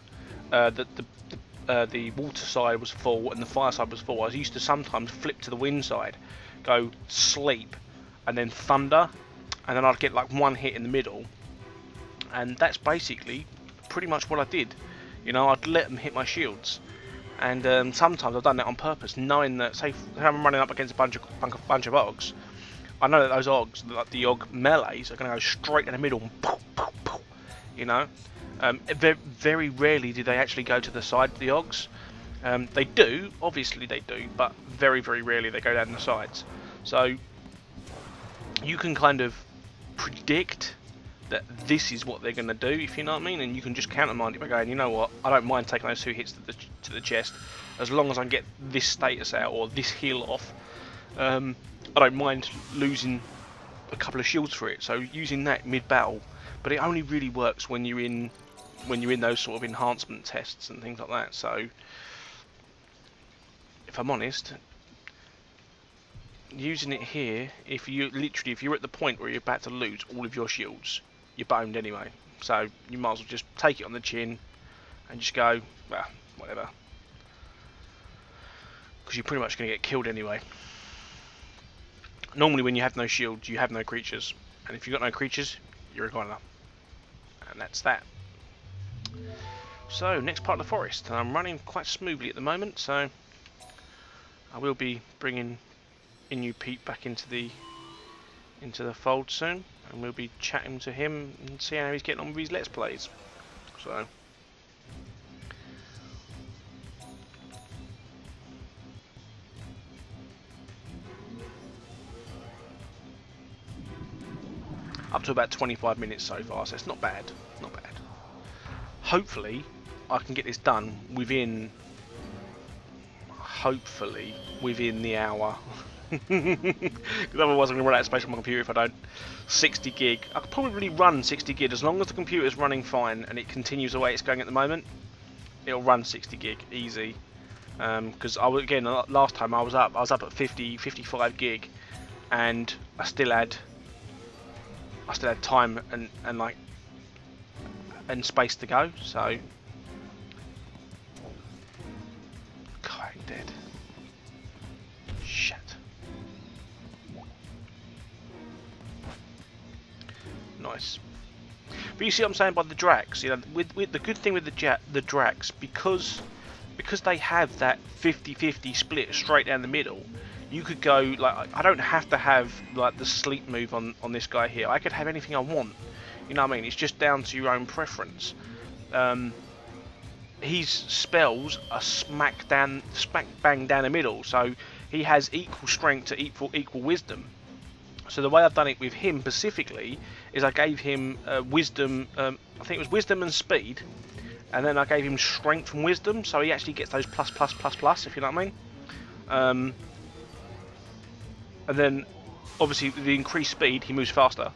the water side was full and the fire side was full. I used to sometimes flip to the wind side, go sleep, and then thunder, and then I'd get like one hit in the middle, and that's basically pretty much what I did. You know, I'd let them hit my shields, and sometimes I've done that on purpose, knowing that, say I'm running up against a bunch of Oggs, I know that those Oggs, like the Ogg melees, are going to go straight in the middle and poof, poof, poof, you know. Very rarely do they actually go to the side of the Oggs. They do, obviously they do, but very rarely they go down the sides. So you can kind of predict that this is what they're going to do, if you know what I mean, and you can just countermand it by going, you know what, I don't mind taking those 2 hits to the chest, as long as I can get this status out or this heal off. I don't mind losing a couple of shields for it, so using that mid-battle, but it only really works when you're in those sort of enhancement tests and things like that. So if I'm honest, using it here, if you're at the point where you're about to lose all of your shields, you're boned anyway, so you might as well just take it on the chin and just go, well, whatever, because you're pretty much going to get killed anyway. Normally when you have no shields, you have no creatures, and if you've got no creatures, you're a goner, and that's that. So next part of the forest, and I'm running quite smoothly at the moment, so I will be bringing Inu Pete back into the fold soon, and we'll be chatting to him and see how he's getting on with his Let's Plays. So up to about 25 minutes so far, so it's not bad, not bad. Hopefully I can get this done within the hour. Because otherwise I'm going to run out of space on my computer if I don't. 60 gig. I could probably run 60 gig as long as the computer's running fine and it continues the way it's going at the moment. It'll run 60 gig easy. Because again, last time I was up at 55 gig, and I still had time and space to go. So God, I'm dead. Shit. Nice. But you see what I'm saying by the Drax, you know, with the good thing with the Drax, because they have that 50-50 split straight down the middle, you could go, like, I don't have to have like the sleep move on this guy here. I could have anything I want. You know what I mean? It's just down to your own preference. His spells are smack bang down the middle, so he has equal strength to equal wisdom. So the way I've done it with him specifically is I gave him wisdom, I think it was wisdom and speed, and then I gave him strength and wisdom, so he actually gets those plus, if you know what I mean. And then obviously with the increased speed he moves faster,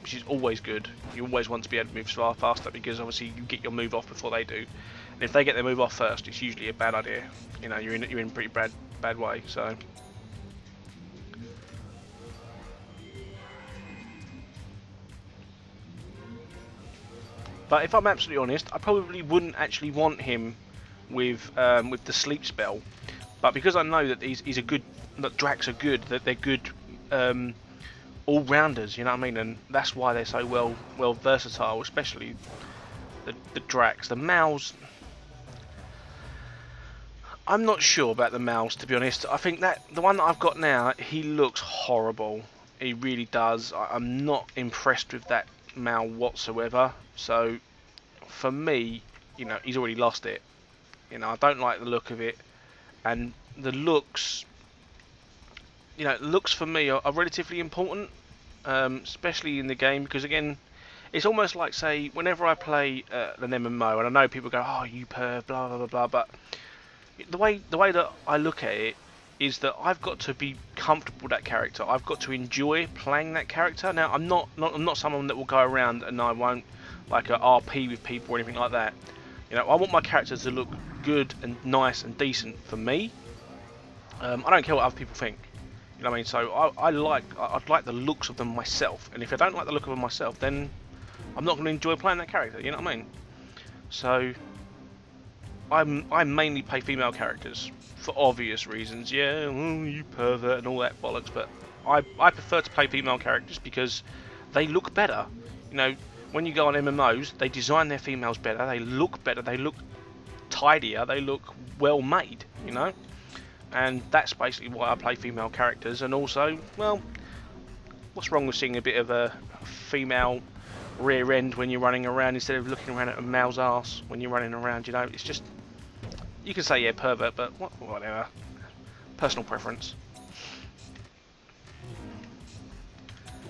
which is always good. You always want to be able to move faster, because obviously you get your move off before they do, and if they get their move off first, it's usually a bad idea. You know, you're in a pretty bad way. So but if I'm absolutely honest, I probably wouldn't actually want him with the sleep spell, but because I know that he's a good, that Drax are good, that they're good all-rounders, you know what I mean, and that's why they're so well versatile, especially the Drax. The Mals, I'm not sure about the Mals, to be honest. I think that the one that I've got now, he looks horrible. He really does. I'm not impressed with that Mal whatsoever. So for me, you know, he's already lost it. You know, I don't like the look of it, and the looks, you know, looks for me are relatively important, especially in the game, because again, it's almost like, say, whenever I play an MMO, and I know people go, oh, you perv, blah blah blah blah, but the way that I look at it is that I've got to be comfortable with that character. I've got to enjoy playing that character. Now, I'm not someone that will go around and I won't like a RP with people or anything like that. You know, I want my characters to look good and nice and decent for me. I don't care what other people think. You know what I mean? So I'd like the looks of them myself. And if I don't like the look of them myself, then I'm not going to enjoy playing that character. You know what I mean? So I mainly play female characters for obvious reasons. Yeah, well, you pervert and all that bollocks. But I prefer to play female characters because they look better. You know, when you go on MMOs, they design their females better. They look better. They look tidier. They look well made. You know. And that's basically why I play female characters. And also, well, what's wrong with seeing a bit of a female rear end when you're running around instead of looking around at a male's arse when you're running around? You know, it's just, you can say, yeah, pervert, but whatever. Personal preference.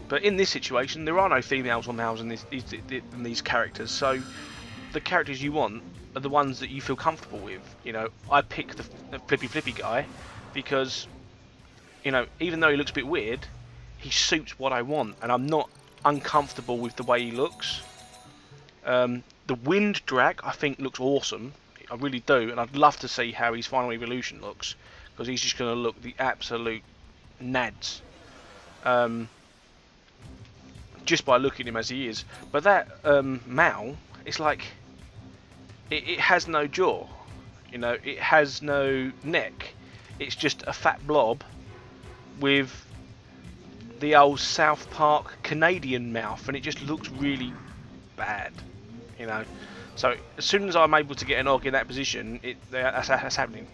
But in this situation, there are no females or males in these characters. So the characters you want are the ones that you feel comfortable with. You know, I pick the flippy guy because, you know, even though he looks a bit weird, he suits what I want, and I'm not uncomfortable with the way he looks. The Wind Drac I think looks awesome. I really do, and I'd love to see how his final evolution looks, because he's just going to look the absolute nads. Just by looking at him as he is. But that Mal, it's like it has no jaw, you know, it has no neck. It's just a fat blob with the old South Park Canadian mouth, and it just looks really bad, you know. So as soon as I'm able to get an Og in that position, that's happening.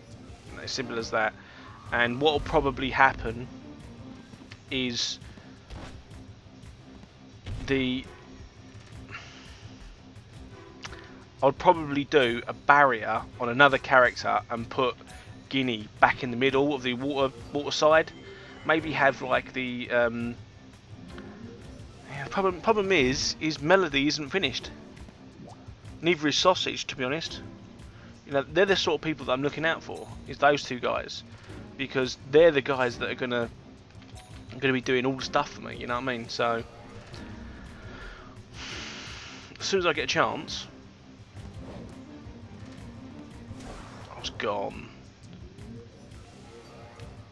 As simple as that. And what will probably happen is I'd probably do a barrier on another character and put Guinea back in the middle of the water side. Maybe have like the problem is Melody isn't finished. Neither is Sausage, to be honest. You know, they're the sort of people that I'm looking out for. Is those two guys, because they're the guys that are gonna be doing all the stuff for me. You know what I mean? So as soon as I get a chance. Gone.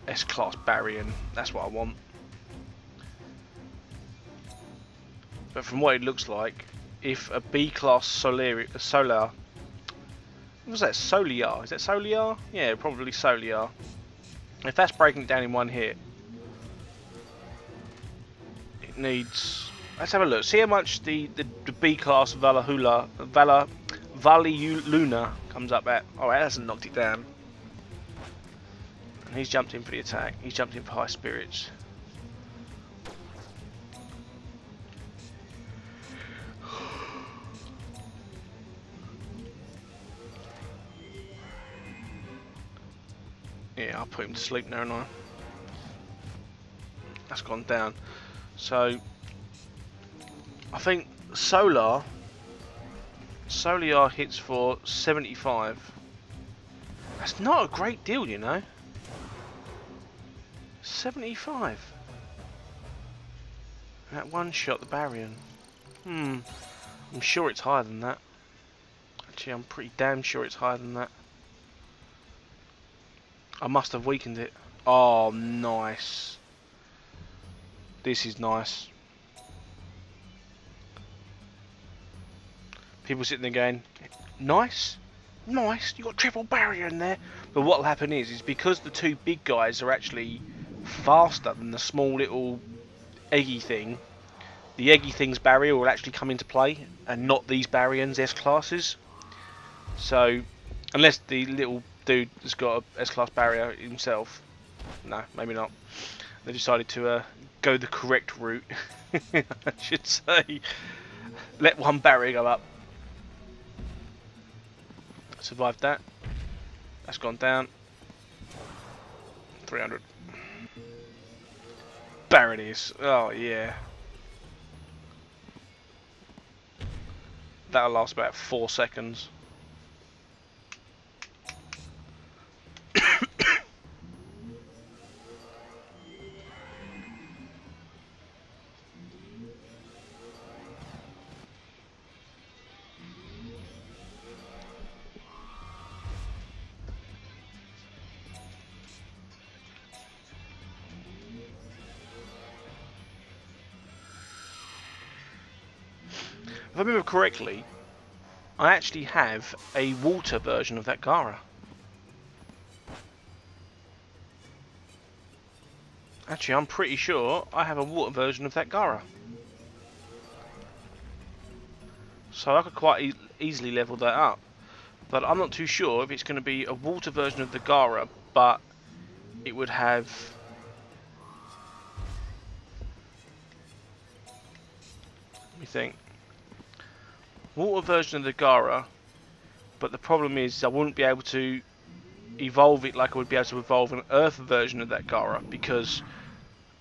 S-class Barren, that's what I want. But from what it looks like, if a B-class Solar, what was that, Soliar? Is that Soliar? Yeah, probably Soliar. If that's breaking it down in one hit, it needs. Let's have a look. See how much the B-class Valley-Luna comes up at. Oh, that hasn't knocked it down. And he's jumped in for the attack. He's jumped in for high spirits. Yeah, I'll put him to sleep now, and that's gone down. So I think Soliar hits for 75. That's not a great deal, you know. 75. That one shot, the Barren. I'm sure it's higher than that. Actually, I'm pretty damn sure it's higher than that. I must have weakened it. Oh, nice. This is nice. People sitting there going, nice, nice, you got triple barrier in there. But what will happen is because the two big guys are actually faster than the small little eggy thing, the eggy thing's barrier will actually come into play, and not these Barrions S-classes. So, unless the little dude has got a S-class barrier himself, no, maybe not. They decided to go the correct route, I should say. Let one barrier go up. Survived that. That's gone down. 300. There it is. Oh yeah. That'll last about 4 seconds. If I remember correctly, I actually have a water version of that Gara. Actually, I'm pretty sure I have a water version of that Gara. So I could quite easily level that up. But I'm not too sure if it's going to be a water version of the Gara, but it would have... Let me think. Water version of the Gara, but the problem is I wouldn't be able to evolve it like I would be able to evolve an Earth version of that Gara, because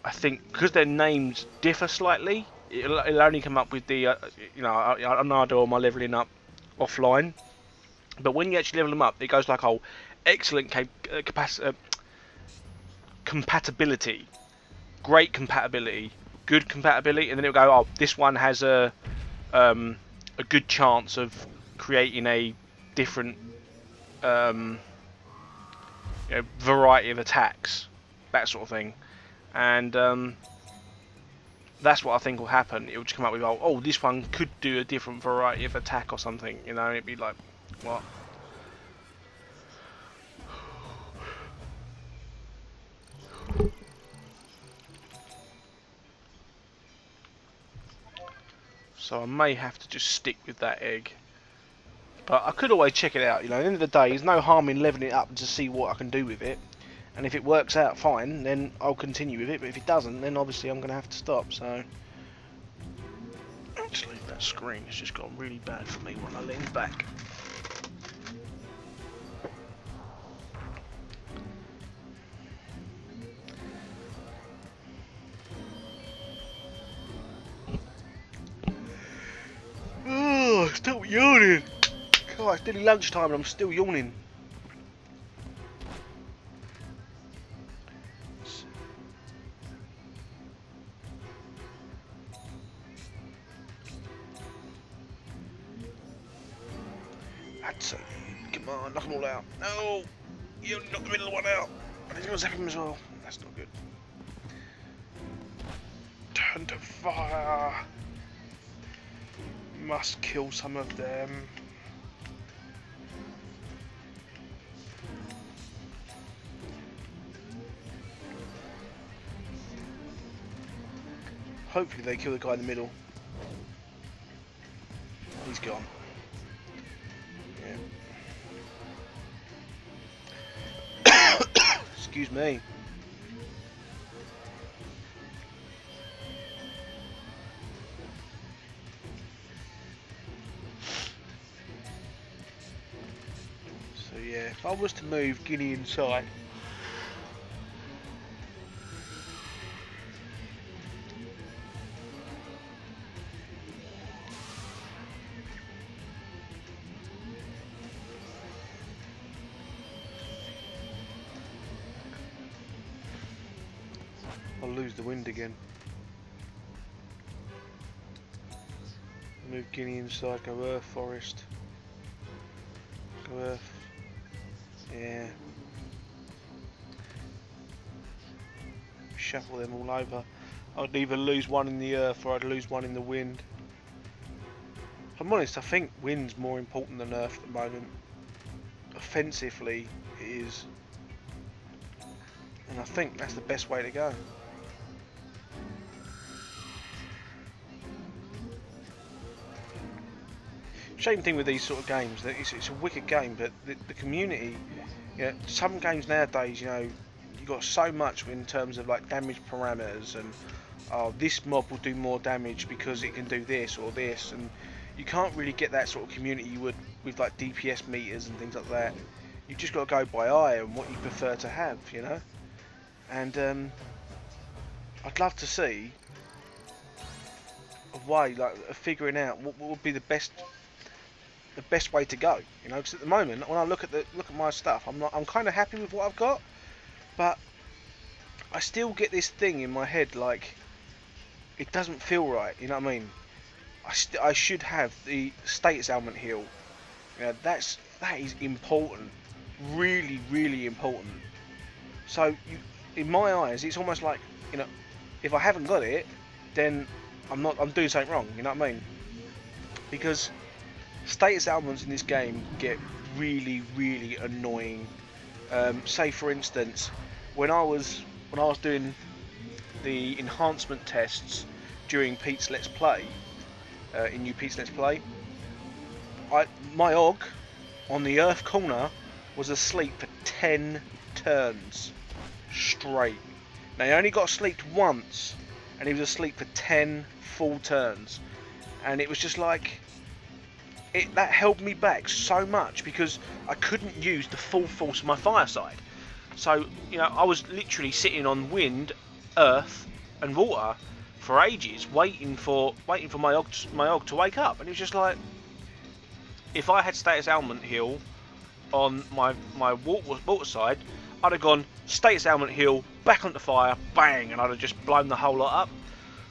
I think because their names differ slightly, it'll only come up with the you know, I know I do all my leveling up offline, but when you actually level them up, it goes like, oh, excellent compatibility, great compatibility, good compatibility, and then it'll go, oh, this one has a good chance of creating a different you know, variety of attacks, that sort of thing. And that's what I think will happen. It will just come up with, oh, this one could do a different variety of attack or something, you know, and it'd be like, what? So I may have to just stick with that egg. But I could always check it out, you know, at the end of the day, there's no harm in leveling it up to see what I can do with it. And if it works out fine, then I'll continue with it, but if it doesn't, then obviously I'm going to have to stop, so... Actually, that screen has just gone really bad for me when I lean back. Oh, still yawning! God, it's nearly lunchtime and I'm still yawning. That's it. Come on, knock them all out. No! You knocked the middle one out. I think it was him as well. That's not good. Turn to fire. Must kill some of them. Hopefully they kill the guy in the middle. He's gone. Yeah. Excuse me. So yeah, if I was to move Guinea inside, I'll lose the wind again. Move Guinea inside, go Earth Forest. Go Earth. Yeah. Shuffle them all over. I'd either lose one in the Earth or I'd lose one in the wind. If I'm honest, I think wind's more important than Earth at the moment. Offensively, it is. And I think that's the best way to go. Same thing with these sort of games. That it's a wicked game, but the community. You know, some games nowadays, you know, you got so much in terms of like damage parameters, and oh, this mob will do more damage because it can do this or this, and you can't really get that sort of community you would with like DPS meters and things like that. You just got to go by eye and what you prefer to have, you know. And I'd love to see a way like of figuring out what would be the best way to go, you know, because at the moment when I look at my stuff, I'm kind of happy with what I've got, but I still get this thing in my head like it doesn't feel right, you know what I mean? I should have the status ailment heal. You know, that is important, really, really important. So in my eyes, it's almost like, you know, if I haven't got it, then I'm doing something wrong, you know what I mean? because status ailments in this game get really, really annoying. Say for instance, when I was doing the enhancement tests during Pete's Let's Play, in New Pete's Let's Play, my Og on the Earth corner was asleep for 10 turns straight. Now he only got asleep once, and he was asleep for 10 full turns, and it was just like that held me back so much because I couldn't use the full force of my fireside. So I was literally sitting on wind, earth, and water for ages, waiting for my Og to wake up, and it was just like, if I had status ailment heal on my water side, I'd have gone status ailment heal, back onto fire, bang, and I'd have just blown the whole lot up.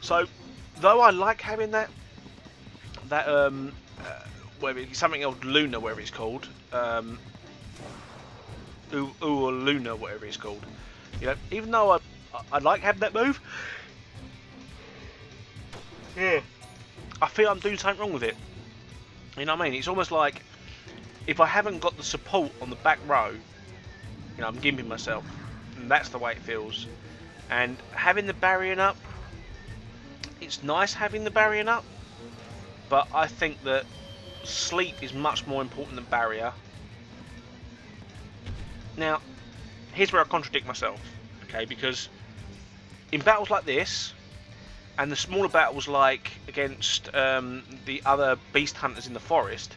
So though I like having that something else, Luna, whatever it's called, or Luna, whatever it's called, even though I like having that move, yeah, I feel I'm doing something wrong with it. You know what I mean? It's almost like if I haven't got the support on the back row, I'm gimping myself, and that's the way it feels. And having the barrier up, it's nice having the barrier up, but I think that sleep is much more important than barrier. Now, here's where I contradict myself, okay? Because in battles like this, and the smaller battles like against the other beast hunters in the forest,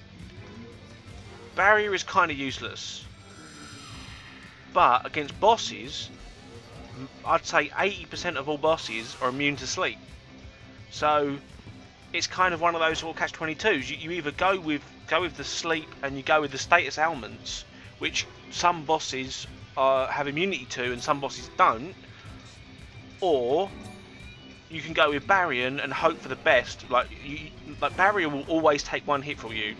barrier is kind of useless. But against bosses, I'd say 80% of all bosses are immune to sleep. So it's kind of one of those sort of catch-22s. You either go with the sleep and you go with the status ailments, which some bosses have immunity to and some bosses don't, or you can go with barrier and hope for the best. Like barrier will always take one hit from you.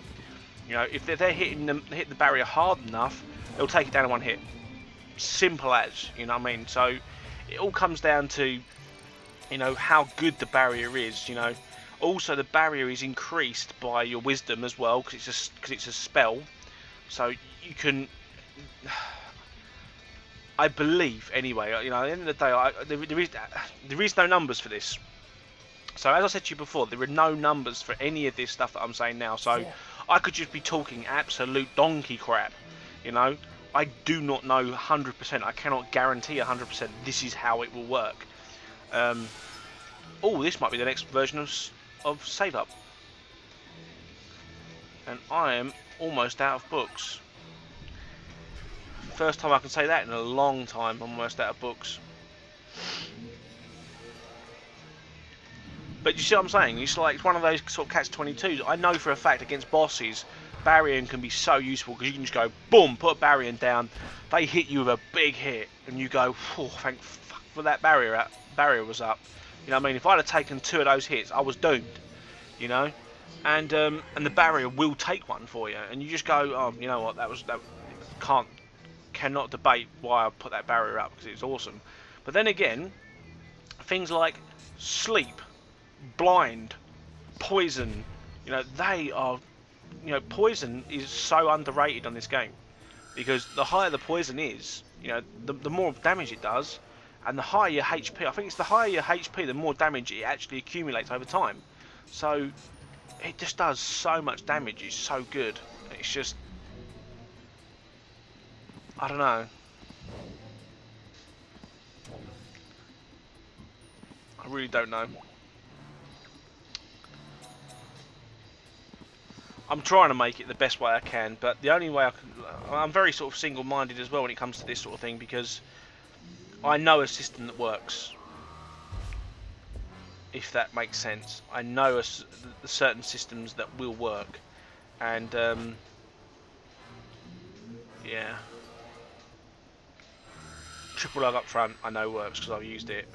If they're hit the barrier hard enough, they'll take it down in one hit. Simple as, you know what I mean? So it all comes down to how good the barrier is. Also the barrier is increased by your wisdom as well, because it's a spell. So you can, I believe anyway, at the end of the day, there is no numbers for this. So as I said to you before, there are no numbers for any of this stuff that I'm saying now. So I could just be talking absolute donkey crap. I do not know 100%. I cannot guarantee 100% this is how it will work. Oh, this might be the next version of Save Up. And I am almost out of books. First time I can say that in a long time. I'm almost out of books. But you see what I'm saying? It's one of those sort of catch-22s. I know for a fact against bosses, barrier can be so useful because you can just go boom, put a barrier down. They hit you with a big hit, and you go, oh, thank fuck for that barrier was up. You know what I mean? If I'd have taken 2 of those hits, I was doomed. And the barrier will take one for you, and you just go, oh, you know what? That cannot debate why I put that barrier up, because it's awesome. But then again, things like sleep, blind, poison, they are, poison is so underrated on this game, because the higher the poison is, the more damage it does, and the higher your HP. I think it's the higher your HP, the more damage it actually accumulates over time. So it just does so much damage. It's so good. It's just, I don't know. I really don't know. I'm trying to make it the best way I can, but the only way I'm very sort of single-minded as well when it comes to this sort of thing, because I know a system that works, if that makes sense. I know certain systems that will work, and yeah, triple log up front I know works because I've used it.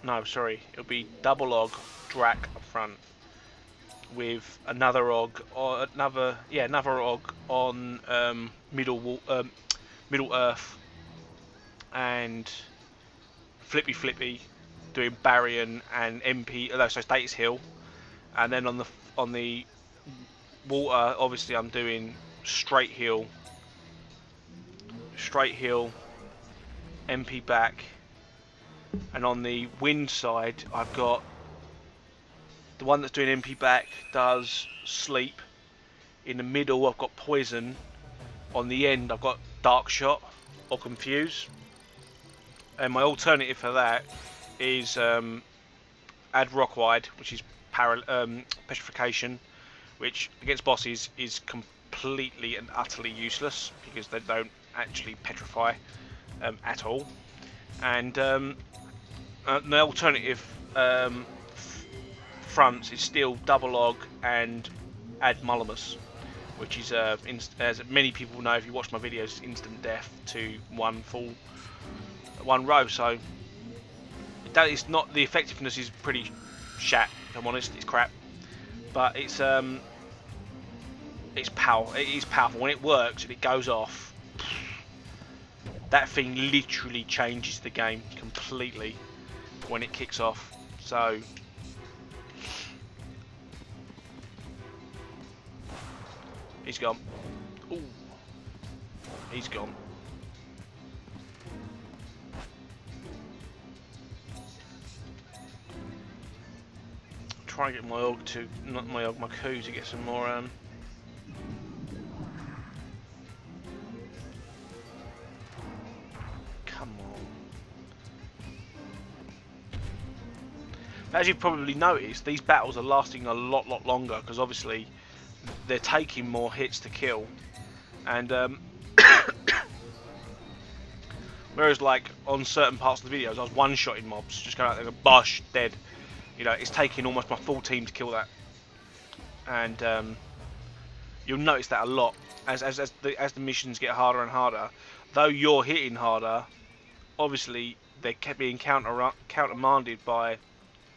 No, sorry, it'll be double log Drac up front with another og or another og on middle earth, and Flippy doing Barren and MP, so status heal, and then on on the water, obviously I'm doing straight heel, MP back, and on the wind side I've got the one that's doing MP back does sleep. In the middle I've got poison. On the end I've got dark shot or confuse. And my alternative for that is add rock wide, which is petrification, which against bosses is completely and utterly useless because they don't actually petrify at all. And the alternative fronts is still double log and add Mullimus, which is as many people know if you watch my videos, instant death to one row. So that is not, the effectiveness is pretty shat, if I'm honest. It's crap, but it's powerful. It is powerful when it works and it goes off. That thing literally changes the game completely when it kicks off. So he's gone. Ooh, he's gone. Try and get my Og to, not my Og, my coup to get some more come on. As you've probably noticed, these battles are lasting a lot longer because obviously they're taking more hits to kill, and whereas like on certain parts of the videos I was one-shotting mobs, just going out there and bosh, dead. You know, it's taking almost my full team to kill that, and you'll notice that a lot as the missions get harder and harder. Though you're hitting harder, obviously they're being countermanded by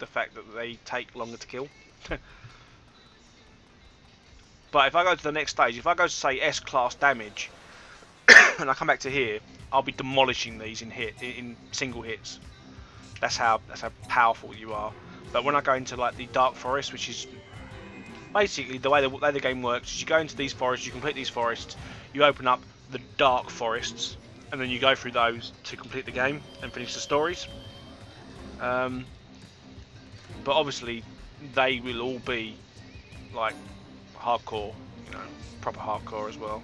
the fact that they take longer to kill. But if I go to the next stage, if I go to say S-class damage, and I come back to here, I'll be demolishing these in single hits. That's how powerful you are. But when I go into like the Dark Forest, which is basically the way the game works, is you go into these forests, you complete these forests, you open up the Dark Forests, and then you go through those to complete the game and finish the stories. But obviously, they will all be like hardcore, you know, proper hardcore as well.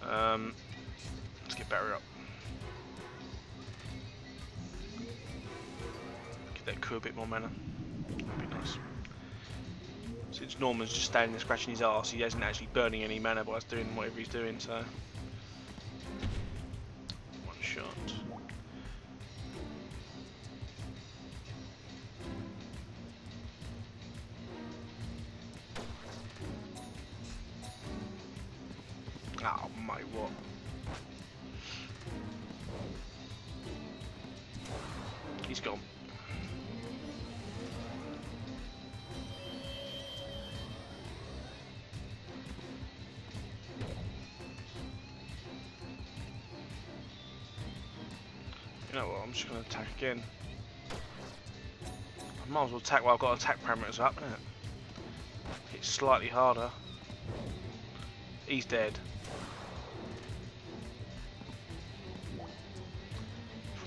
Let's get Barry up. That could a bit more mana. That'd be nice. Since Norman's just standing there scratching his arse, he isn't actually burning any mana by doing whatever he's doing, so one shot. Oh my, what? He's gone. You know what, I'm just going to attack again. I might as well attack while I've got attack parameters up, isn't it? Hit slightly harder. He's dead.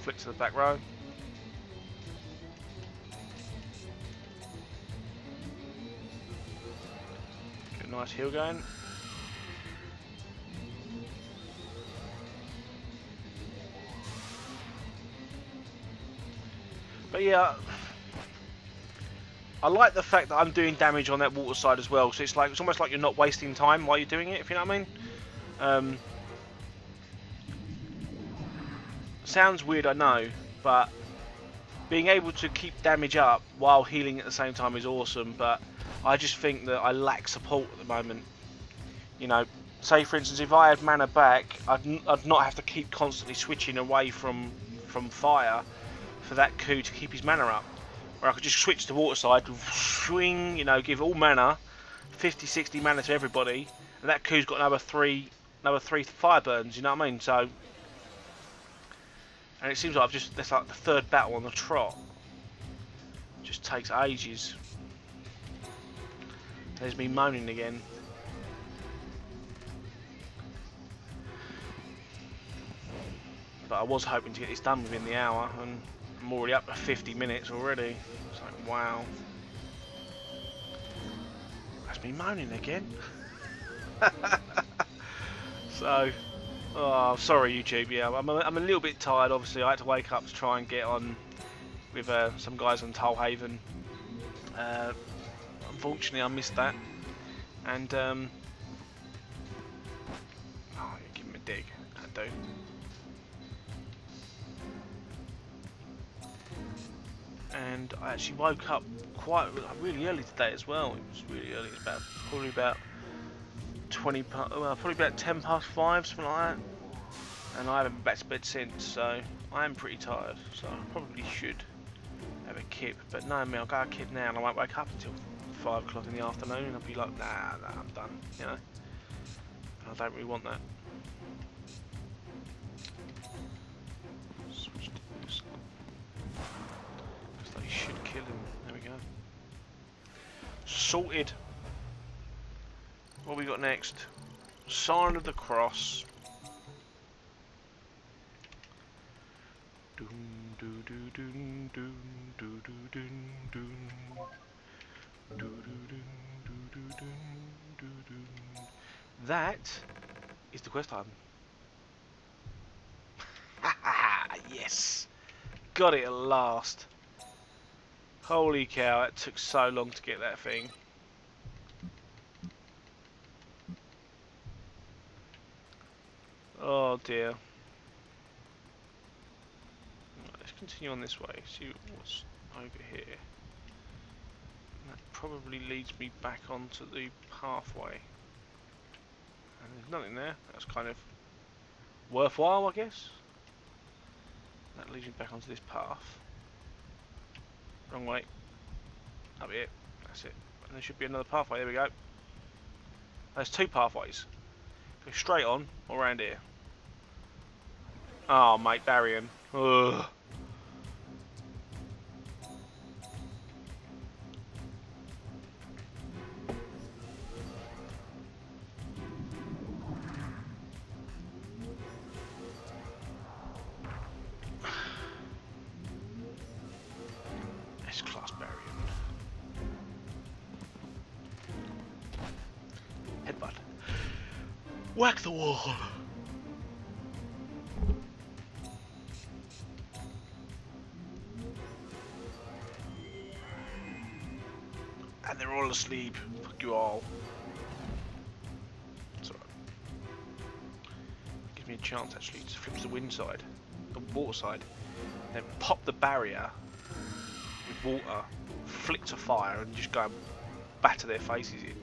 Flick to the back row. Get a nice heal going. But yeah, I like the fact that I'm doing damage on that water side as well. So it's almost like you're not wasting time while you're doing it, if you know what I mean. Sounds weird, I know, but being able to keep damage up while healing at the same time is awesome. But I just think that I lack support at the moment. You know, say for instance, if I had mana back, I'd not have to keep constantly switching away from fire for that coup to keep his mana up. Where I could just switch to water side, swing, you know, give all mana, 50, 60 mana to everybody, and that coup's got another three fire burns. You know what I mean? So, and it seems like that's like the third battle on the trot. Just takes ages. There's me moaning again. But I was hoping to get this done within the hour, and I'm already up to 50 minutes already. It's like, wow. That's me moaning again. So, oh, sorry YouTube, yeah, I'm a little bit tired obviously. I had to wake up to try and get on with some guys on Tollhaven. Unfortunately I missed that, and oh, give him a dig, I do. And I actually woke up really early today as well. It was really early. It's probably about 10 past 5, something like that. And I haven't been back to bed since, so I am pretty tired. So I probably should have a kip, but no, I'll go a kip now, and I won't wake up until 5 o'clock in the afternoon. And I'll be like, nah, I'm done. You know, I don't really want that. Switch to this. Because they should kill him. There we go. Sorted. What we got next? Sign of the Cross. That is the quest item. Yes! Got it at last. Holy cow, it took so long to get that thing. Oh dear. Let's continue on this way, see what's over here. That probably leads me back onto the pathway. And there's nothing there. That's kind of worthwhile, I guess. That leads me back onto this path. Wrong way. Up here. That's it. And there should be another pathway. There we go. There's 2 pathways. Go straight on or around here. Oh, mate, Barren. Ugh. S-class Barren. Headbutt. Whack the wall. And they're all asleep. Fuck you all. It's alright. Gives me a chance actually to flip to the wind side, the water side, then pop the barrier with water, flick to fire, and just go and batter their faces in.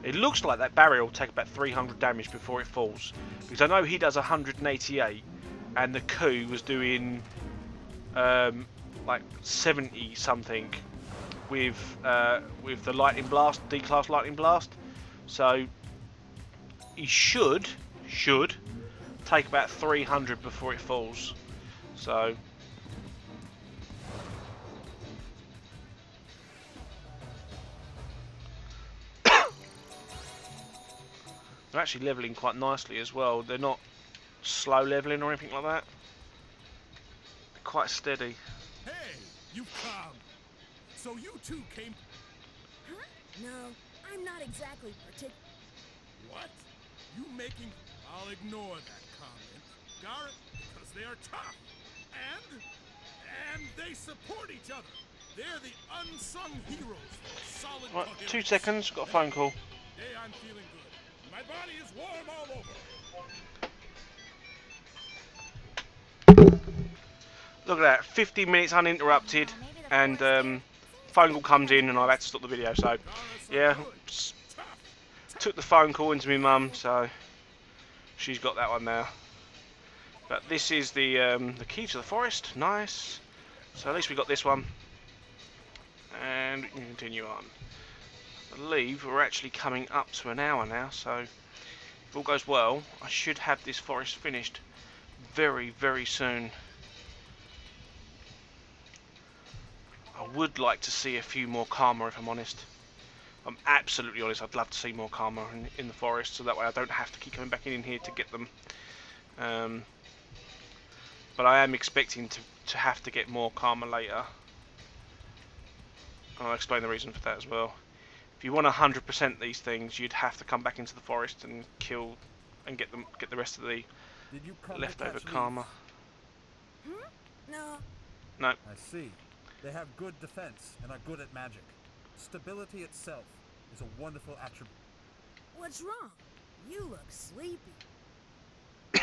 It looks like that barrier will take about 300 damage before it falls, because I know he does 188, and the coup was doing like 70 something with the lightning blast, D-class lightning blast. So he should take about 300 before it falls. So they're actually leveling quite nicely as well. They're not slow leveling or anything like that. They're quite steady. Hey, you come. So you two came. Huh? No, I'm not exactly particular. What? You making? I'll ignore that comment. Garrett, because they are tough. And they support each other. They're the unsung heroes for solid Right, coherence. 2 seconds, got a phone call. Today I'm feeling good. My body is warm all over. Look at that, 50 minutes uninterrupted, and phone call comes in and I've had to stop the video. So yeah, took the phone call into my mum, so she's got that one now. But this is the key to the forest. Nice. So at least we got this one, and we can continue on. I believe we're actually coming up to an hour now, so if all goes well, I should have this forest finished very, very soon. I would like to see a few more karma, if I'm honest. I'm absolutely honest, I'd love to see more karma in the forest, so that way I don't have to keep coming back in here to get them. But I am expecting to have to get more karma later. And I'll explain the reason for that as well. If you want 100% these things, you'd have to come back into the forest and kill and get the rest of the Did you come to leftover catch karma. leaves? No. No. I see. They have good defense and are good at magic. Stability itself is a wonderful attribute. What's wrong? You look sleepy. It's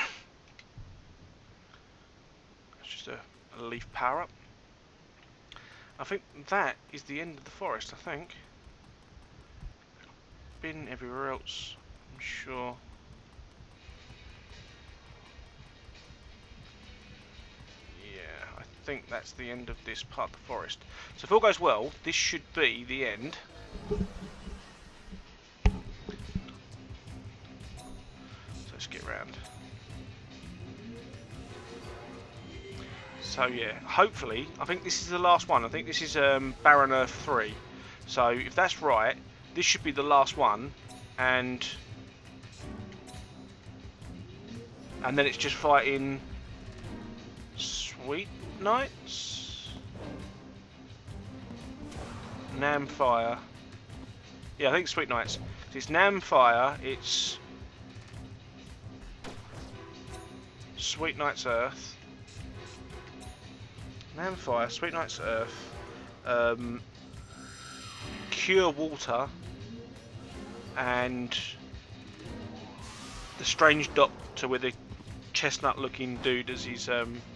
just a leaf power up. I think that is the end of the forest, I think. Been everywhere else, I'm sure. Yeah, I think that's the end of this part of the forest. So if all goes well, this should be the end. So let's get round. So yeah, hopefully, I think this is the last one. I think this is Barren Earth 3. So if that's right, this should be the last one, and then it's just fighting Sweet Knights? Namfire. Yeah, I think Sweet Knights. It's Namfire, it's Sweet Knights Earth. Namfire, Sweet Knights Earth. Cure Water. And the strange doctor with a chestnut looking dude as his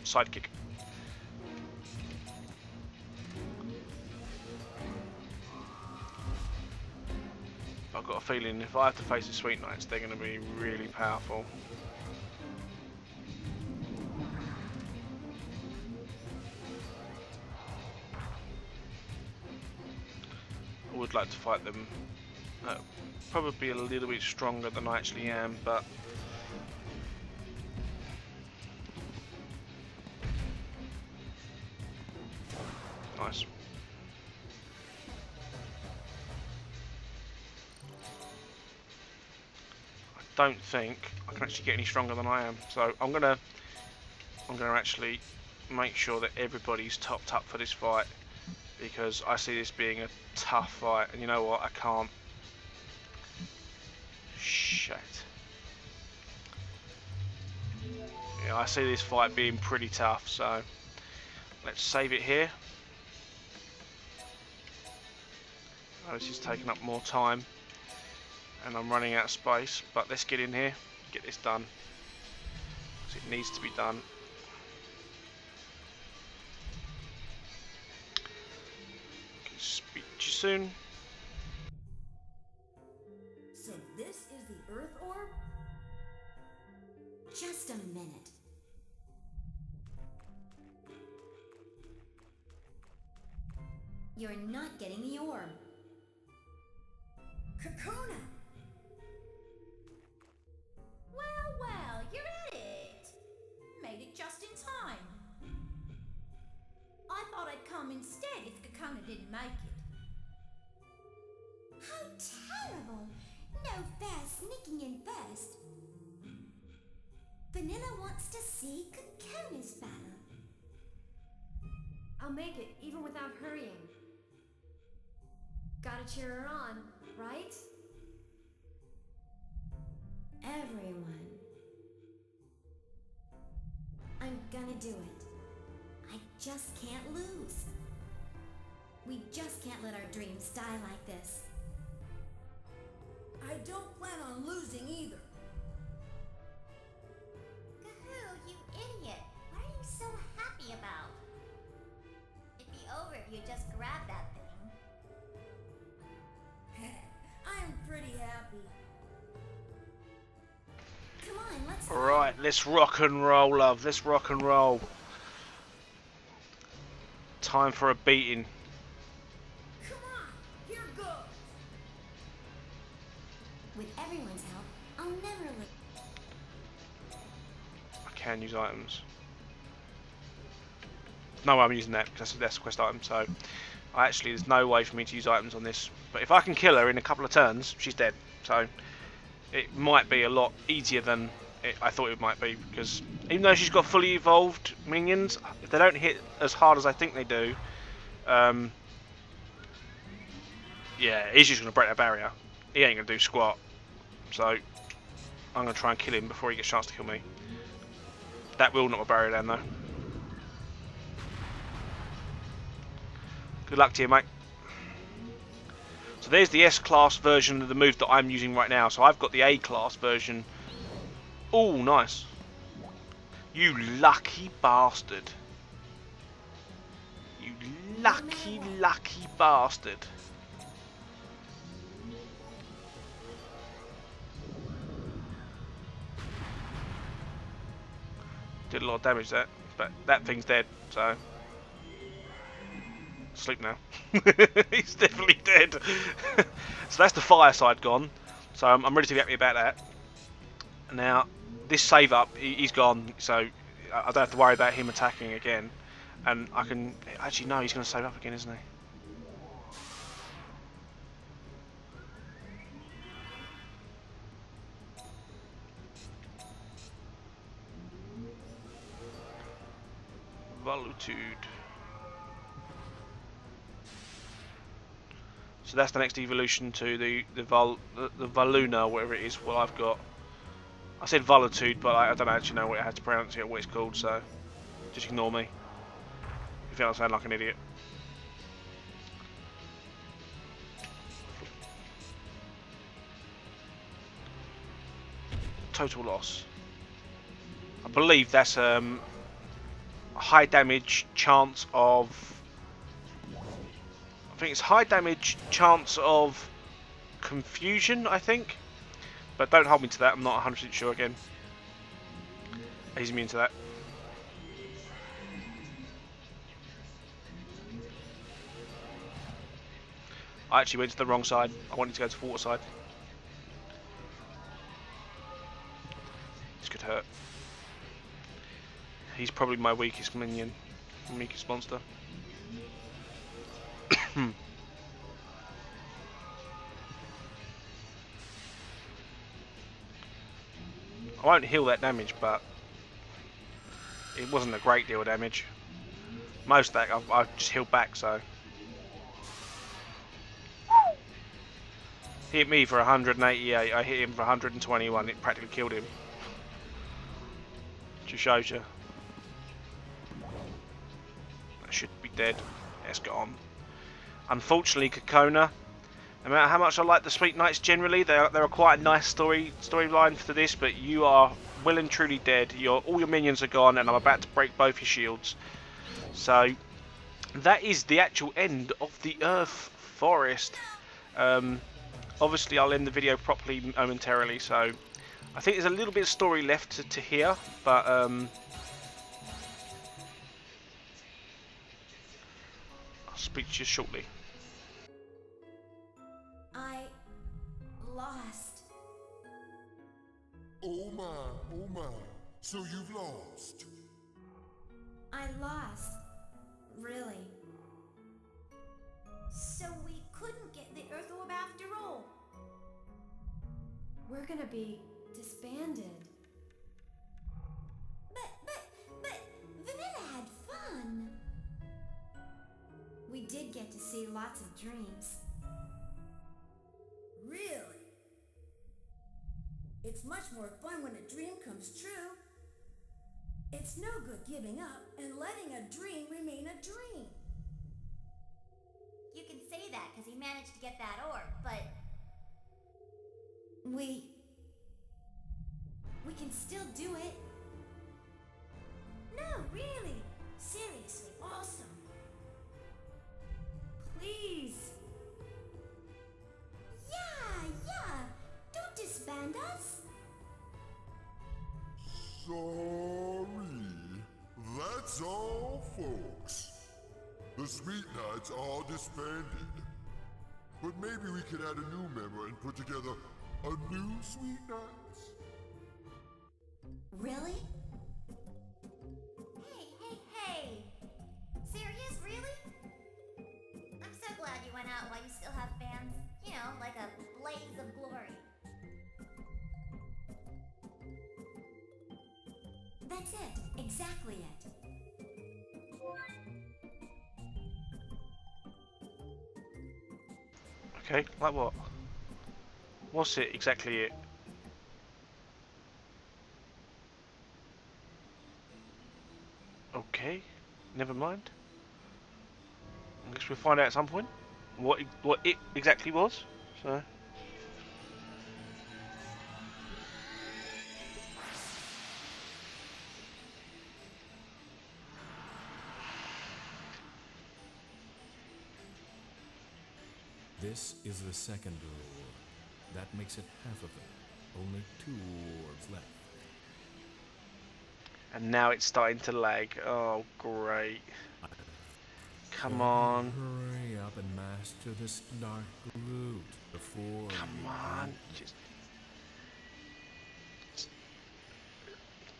sidekick. I've got a feeling if I have to face the Sweet Knights, they're going to be really powerful. I would like to fight them. Probably a little bit stronger than I actually am, but nice. I don't think I can actually get any stronger than I am, so I'm gonna actually make sure that everybody's topped up for this fight, because I see this being a tough fight, and you know what, I can't. Shit. Yeah, I see this fight being pretty tough, so let's save it here. Oh, this is taking up more time, and I'm running out of space, but let's get in here, get this done, because it needs to be done. Okay, speak to you soon. So this is the Earth Orb? Just a minute. You're not getting the orb. Kakuna! Well, you're at it. Made it just in time. I thought I'd come instead if Kakuna didn't make it. How terrible! No fair sneaking in first. Vanilla wants to see Kakuna's battle. I'll make it, even without hurrying. Gotta cheer her on, right? Everyone. I'm gonna do it. I just can't lose. We just can't let our dreams die like this. I don't plan on losing either. Kahoo, you idiot! What are you so happy about? It'd be over if you just grabbed that thing. I'm pretty happy. Come on, let's go. Alright, let's rock and roll, love. Let's rock and roll. Time for a beating. Come on, here goes. With everyone's help, I'll never let. I can use items. No, I'm using that because that's a quest item, so Actually, there's no way for me to use items on this. But if I can kill her in a couple of turns, she's dead. So it might be a lot easier than I thought it might be. Because even though she's got fully evolved minions, if they don't hit as hard as I think they do, yeah, he's just going to break that barrier. He ain't going to do squat. So I'm going to try and kill him before he gets a chance to kill me. That will knock a barrier down though. Good luck to you, mate. So there's the S-class version of the move that I'm using right now. So I've got the A-class version. Oh, nice. You lucky bastard. You lucky, lucky bastard. Did a lot of damage there, but that thing's dead, so... Sleep now. He's definitely dead. So that's the fire side gone. So I'm ready to be happy about that. Now, this save up, he's gone, so I don't have to worry about him attacking again. And I can... Actually, no, he's going to save up again, isn't he? Volitude. So that's the next evolution to the Valuna, whatever it is. Well, I've got... I said Volitude, but I don't actually know how to pronounce it or what it's called, so just ignore me. If you don't sound like an idiot. Total loss. I believe that's high damage chance of... I think it's high damage chance of confusion, I think. But don't hold me to that, I'm not 100% sure again. He's immune to that. I actually went to the wrong side. I wanted to go to the water side. This could hurt. He's probably my weakest minion. Weakest monster. I won't heal that damage, but it wasn't a great deal of damage. Most of that I've just healed back, so. He hit me for 188, I hit him for 121, it practically killed him. Just shows you. That should be dead. Let's go on. Unfortunately, Kokona, no matter how much I like the Sweet Knights generally, they're quite a nice storyline for this, but you are well and truly dead. All your minions are gone, and I'm about to break both your shields. So that is the actual end of the Earth Forest. Obviously, I'll end the video properly momentarily. So I think there's a little bit of story left to hear, but I'll speak to you shortly. I lost. Oh my, so you've lost. I lost. Really. So we couldn't get the Earth Orb after all. We're gonna be disbanded. But Vanilla had fun. We did get to see lots of dreams. Really? It's much more fun when a dream comes true. It's no good giving up and letting a dream remain a dream. You can say that because he managed to get that orb, but We can still do it. No, really. Seriously, awesome. Please. Yeah. Don't disband us. Sorry. That's all, folks. The Sweet Knights are disbanded. But maybe we could add a new member and put together a new Sweet Knights. Really? hey. Serious, really? I'm That's it. Exactly it. Okay, like what? What's it exactly it? Okay, never mind. I guess we'll find out at some point what it exactly was. So. This is the second reward. That makes it half of it. Only 2 rewards left. And now it's starting to lag. Oh, great. Come on. Hurry up and master this dark root before Come you on. do. Just...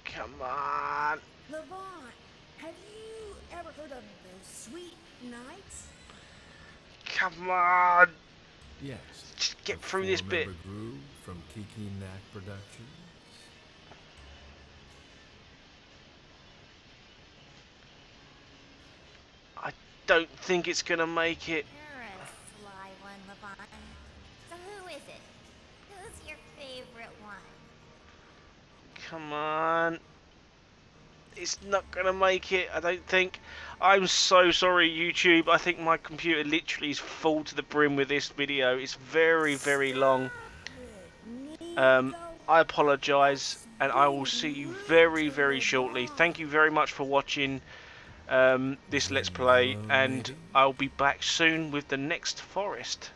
Come on. Levant, have you ever heard of the Sweet Nights? Come on. Yes. Just get the through this bit. 4-member group from Kiki Knack Productions. I don't think it's gonna make it. You're a sly one, Levant. So who is it? Who's your favorite one? Come on. It's not gonna make it, I don't think. I'm so sorry, YouTube. I think my computer literally is full to the brim with this video. It's very, very long. I apologise, and I will see you very, very shortly. Thank you very much for watching this Let's Play, and I'll be back soon with the next forest.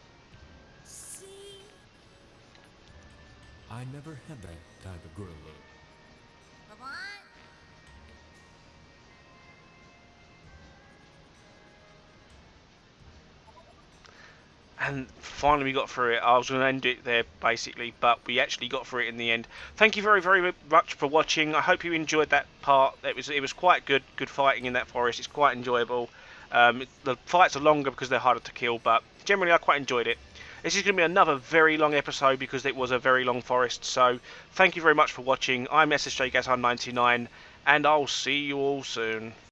I never had that type of gorilla. Levant? And finally we got through it. I was going to end it there basically, but we actually got through it in the end. Thank you very, very much for watching. I hope you enjoyed that part. It was quite good fighting in that forest. It's quite enjoyable. The fights are longer because they're harder to kill, but generally I quite enjoyed it. This is going to be another very long episode because it was a very long forest. So thank you very much for watching. I'm SSJGazhan99, and I'll see you all soon.